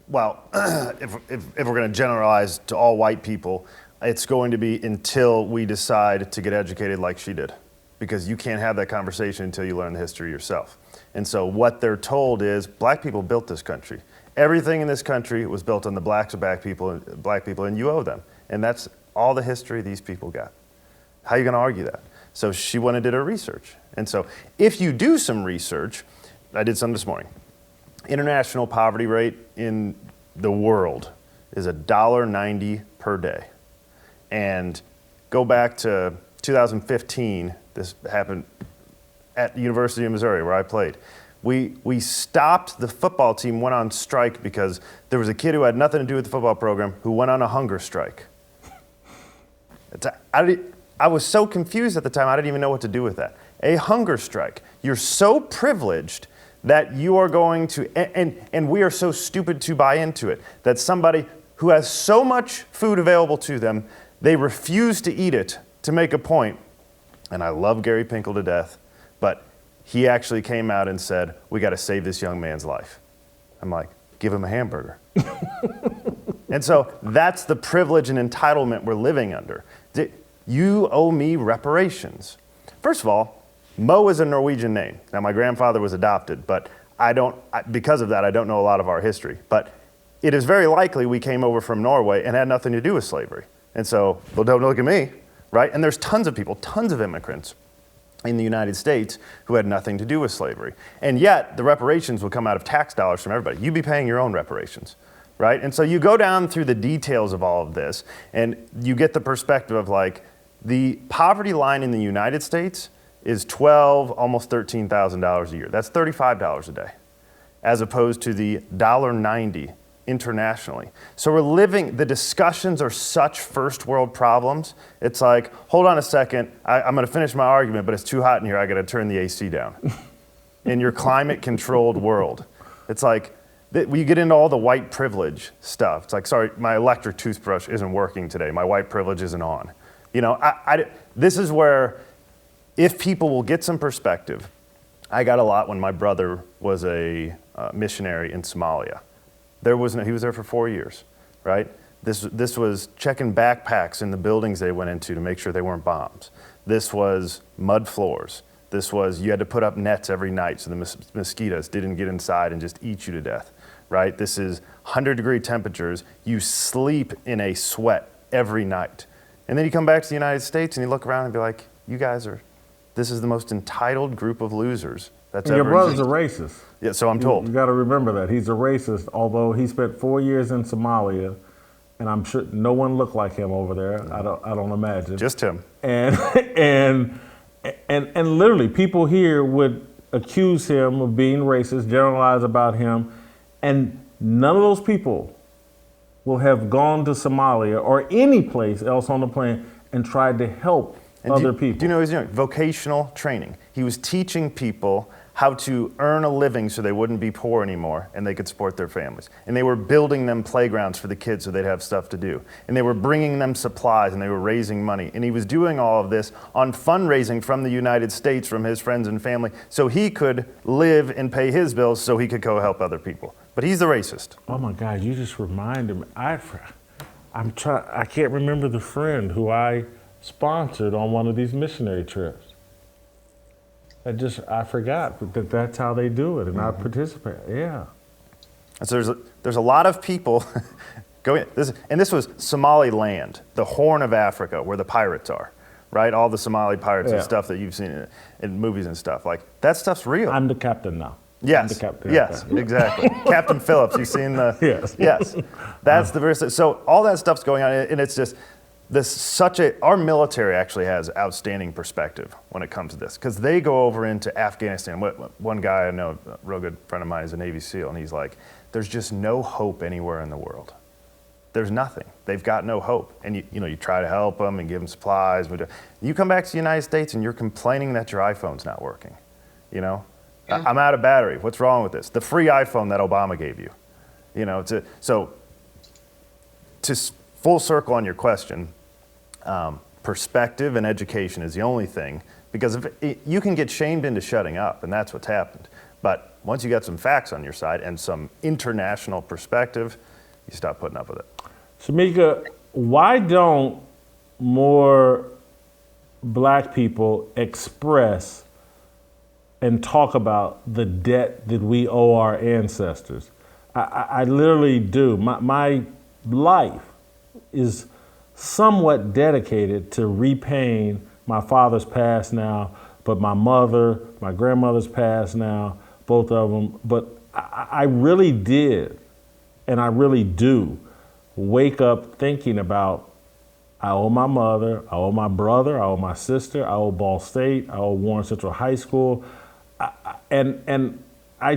Well, if we're going to generalize to all white people, it's going to be until we decide to get educated like she did, because you can't have that conversation until you learn the history yourself. And so what they're told is black people built this country. Everything in this country was built on the backs of black people, and you owe them. And that's all the history these people got. How are you going to argue that? So she went and did her research. And so if you do some research, I did some this morning. International poverty rate in the world is $1.90 per day. And go back to 2015, this happened at the University of Missouri where I played. We stopped, the football team went on strike because there was a kid who had nothing to do with the football program who went on a hunger strike. I was so confused at the time, I didn't even know what to do with that. A hunger strike. You're so privileged that you are going to, and we are so stupid to buy into it, that somebody who has so much food available to them, they refuse to eat it to make a point. And I love Gary Pinkel to death, but he actually came out and said, we got to save this young man's life. I'm like, give him a hamburger. And so that's the privilege and entitlement we're living under. You owe me reparations. First of all, Mo is a Norwegian name. Now, my grandfather was adopted, but because of that, I don't know a lot of our history. But it is very likely we came over from Norway and had nothing to do with slavery. And so, well, don't look at me, right? And there's tons of people, tons of immigrants in the United States who had nothing to do with slavery. And yet, the reparations will come out of tax dollars from everybody. You'd be paying your own reparations, right? And so you go down through the details of all of this, and you get the perspective of like, the poverty line in the United States is $12,000, almost $13,000 a year. That's $35 a day, as opposed to the $1.90 internationally. So we're living, the discussions are such first world problems. It's like, hold on a second, I'm gonna finish my argument, but it's too hot in here, I gotta turn the AC down. In your climate controlled world. It's like, we get into all the white privilege stuff. It's like, sorry, my electric toothbrush isn't working today. My white privilege isn't on. You know, this is where, if people will get some perspective, I got a lot when my brother was a missionary in Somalia. He was there for 4 years, right? This was checking backpacks in the buildings they went into to make sure they weren't bombs. This was mud floors. This was, you had to put up nets every night so the mosquitoes didn't get inside and just eat you to death, right? This is 100-degree temperatures. You sleep in a sweat every night. And then you come back to the United States and you look around and be like, this is the most entitled group of losers that's ever Your brother's existed. a racist. Yeah, so I'm told. You got to remember that. He's a racist, although he spent 4 years in Somalia, and I'm sure no one looked like him over there. I don't imagine. Just him. And literally, people here would accuse him of being racist, generalize about him, and none of those people will have gone to Somalia or any place else on the planet and tried to help other people. Do you know what he's doing? Vocational training. He was teaching people how to earn a living so they wouldn't be poor anymore and they could support their families. And they were building them playgrounds for the kids so they'd have stuff to do. And they were bringing them supplies and they were raising money. And he was doing all of this on fundraising from the United States, from his friends and family, so he could live and pay his bills so he could go help other people. But he's the racist. Oh my God, you just reminded me. I can't remember the friend who I sponsored on one of these missionary trips. I forgot that that's how they do it, and I participate. Yeah. And so there's a lot of people going. This was Somaliland, the Horn of Africa, where the pirates are, right? All the Somali pirates and stuff that you've seen in movies and stuff. Like, that stuff's real. I'm the captain now. Yes. I'm the captain. Yes, exactly. Captain Phillips. You've seen the. Yes. Yes. That's the very. So all that stuff's going on, and it's just. Our military actually has outstanding perspective when it comes to this, because they go over into Afghanistan. One guy I know, a real good friend of mine, is a Navy SEAL, and he's like, there's just no hope anywhere in the world. There's nothing. They've got no hope. And you try to help them and give them supplies. You come back to the United States and you're complaining that your iPhone's not working. I'm out of battery. What's wrong with this? The free iPhone that Obama gave you. So to full circle on your question, perspective and education is the only thing, because you can get shamed into shutting up, and that's what's happened. But once you got some facts on your side and some international perspective, you stop putting up with it. Shamika, why don't more black people express and talk about the debt that we owe our ancestors? I literally do. My life is somewhat dedicated to repaying my father's past now, but my grandmother's past now, both of them. But I really did, and I really do, wake up thinking about, I owe my mother, I owe my brother, I owe my sister, I owe Ball State, I owe Warren Central High School, and I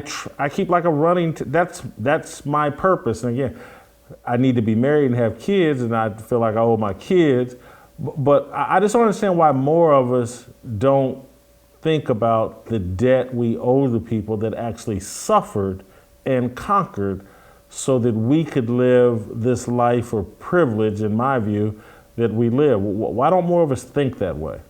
keep like a running. That's my purpose. And again, I need to be married and have kids, and I feel like I owe my kids. But I just don't understand why more of us don't think about the debt we owe the people that actually suffered and conquered so that we could live this life of privilege, in my view, that we live. Why don't more of us think that way?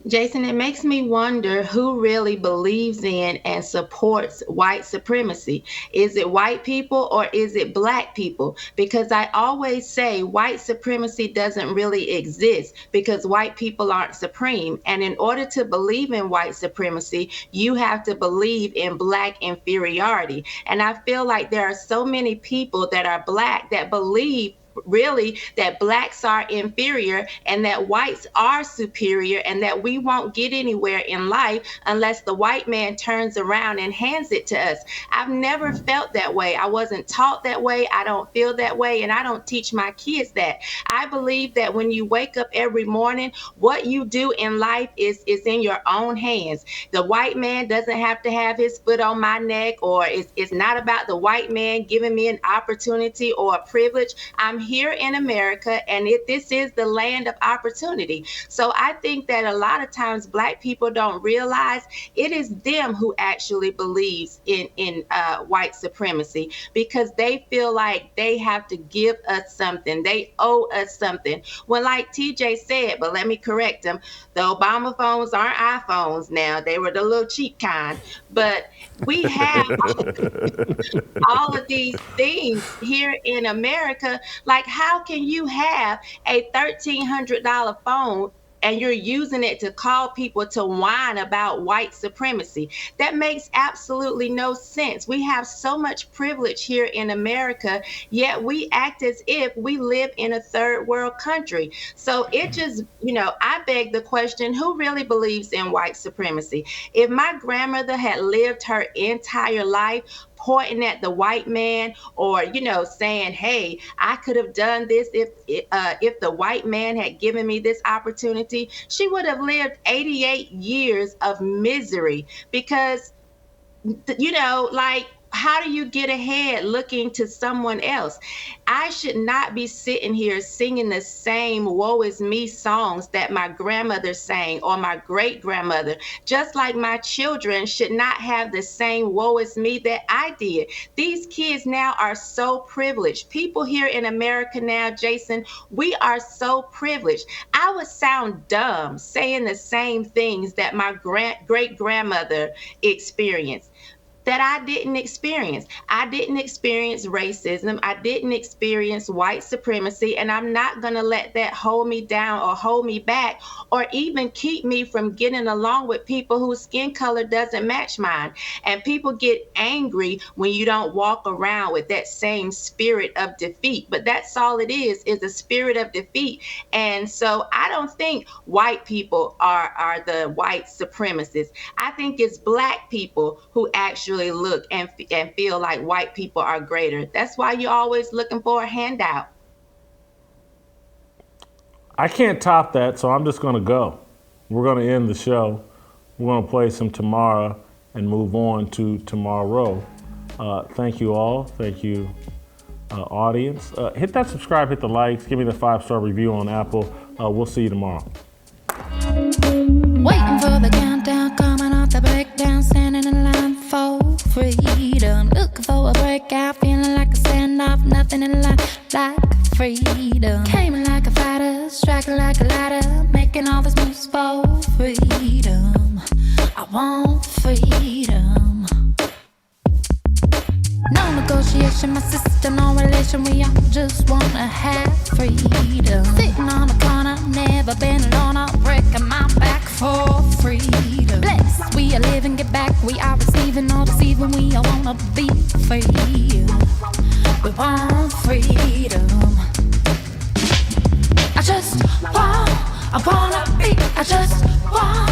Jason, it makes me wonder who really believes in and supports white supremacy. Is it white people or is it black people? Because I always say white supremacy doesn't really exist because white people aren't supreme. And in order to believe in white supremacy, you have to believe in black inferiority. And I feel like there are so many people that are black that believe really that blacks are inferior and that whites are superior, and that we won't get anywhere in life unless the white man turns around and hands it to us. I've never felt that way. I wasn't taught that way. I don't feel that way, and I don't teach my kids that. I believe that when you wake up every morning, what you do in life is in your own hands. The white man doesn't have to have his foot on my neck, or it's not about the white man giving me an opportunity or a privilege. I'm here in America, and this is the land of opportunity. So I think that a lot of times black people don't realize it is them who actually believes in white supremacy, because they feel like they have to give us something. They owe us something. When, like TJ said, but let me correct him, the Obama phones aren't iPhones now. They were the little cheap kind. But we have all of these things here in America. Like, how can you have a $1,300 phone and you're using it to call people to whine about white supremacy? That makes absolutely no sense. We have so much privilege here in America, yet we act as if we live in a third world country. So it just, I beg the question, who really believes in white supremacy? If my grandmother had lived her entire life pointing at the white man, or saying, hey, I could have done this if the white man had given me this opportunity, she would have lived 88 years of misery. Because like, how do you get ahead looking to someone else? I should not be sitting here singing the same woe is me songs that my grandmother sang or my great grandmother, just like my children should not have the same woe is me that I did. These kids now are so privileged. People here in America now, Jason, we are so privileged. I would sound dumb saying the same things that my great grandmother experienced, that I didn't experience. I didn't experience racism. I didn't experience white supremacy, and I'm not going to let that hold me down or hold me back, or even keep me from getting along with people whose skin color doesn't match mine. And people get angry when you don't walk around with that same spirit of defeat, but that's all it is a spirit of defeat. And so I don't think white people are the white supremacists. I think it's Black people who actually look and feel like white people are greater. That's why you're always looking for a handout. I can't top that, so I'm just going to go. We're going to end the show. We're going to play some Tomorrow and move on to tomorrow. Thank you all. Thank you, audience. Hit that subscribe, hit the likes, give me the 5-star review on Apple. We'll see you tomorrow. Waiting for the countdown, coming off the breakdown, standing in line for freedom. Looking for a breakout, feeling like a standoff, nothing in life like freedom. Came in like a fighter, striking like a ladder, making all these moves for freedom. I want freedom. No negotiation, my sister, no relation. We all just wanna have freedom. Sitting on a corner, never been alone. I'm breaking my back for freedom. Blessed, we are living, get back. We are receiving, no deceiving. We all wanna be free. We want freedom. I wanna be. I just want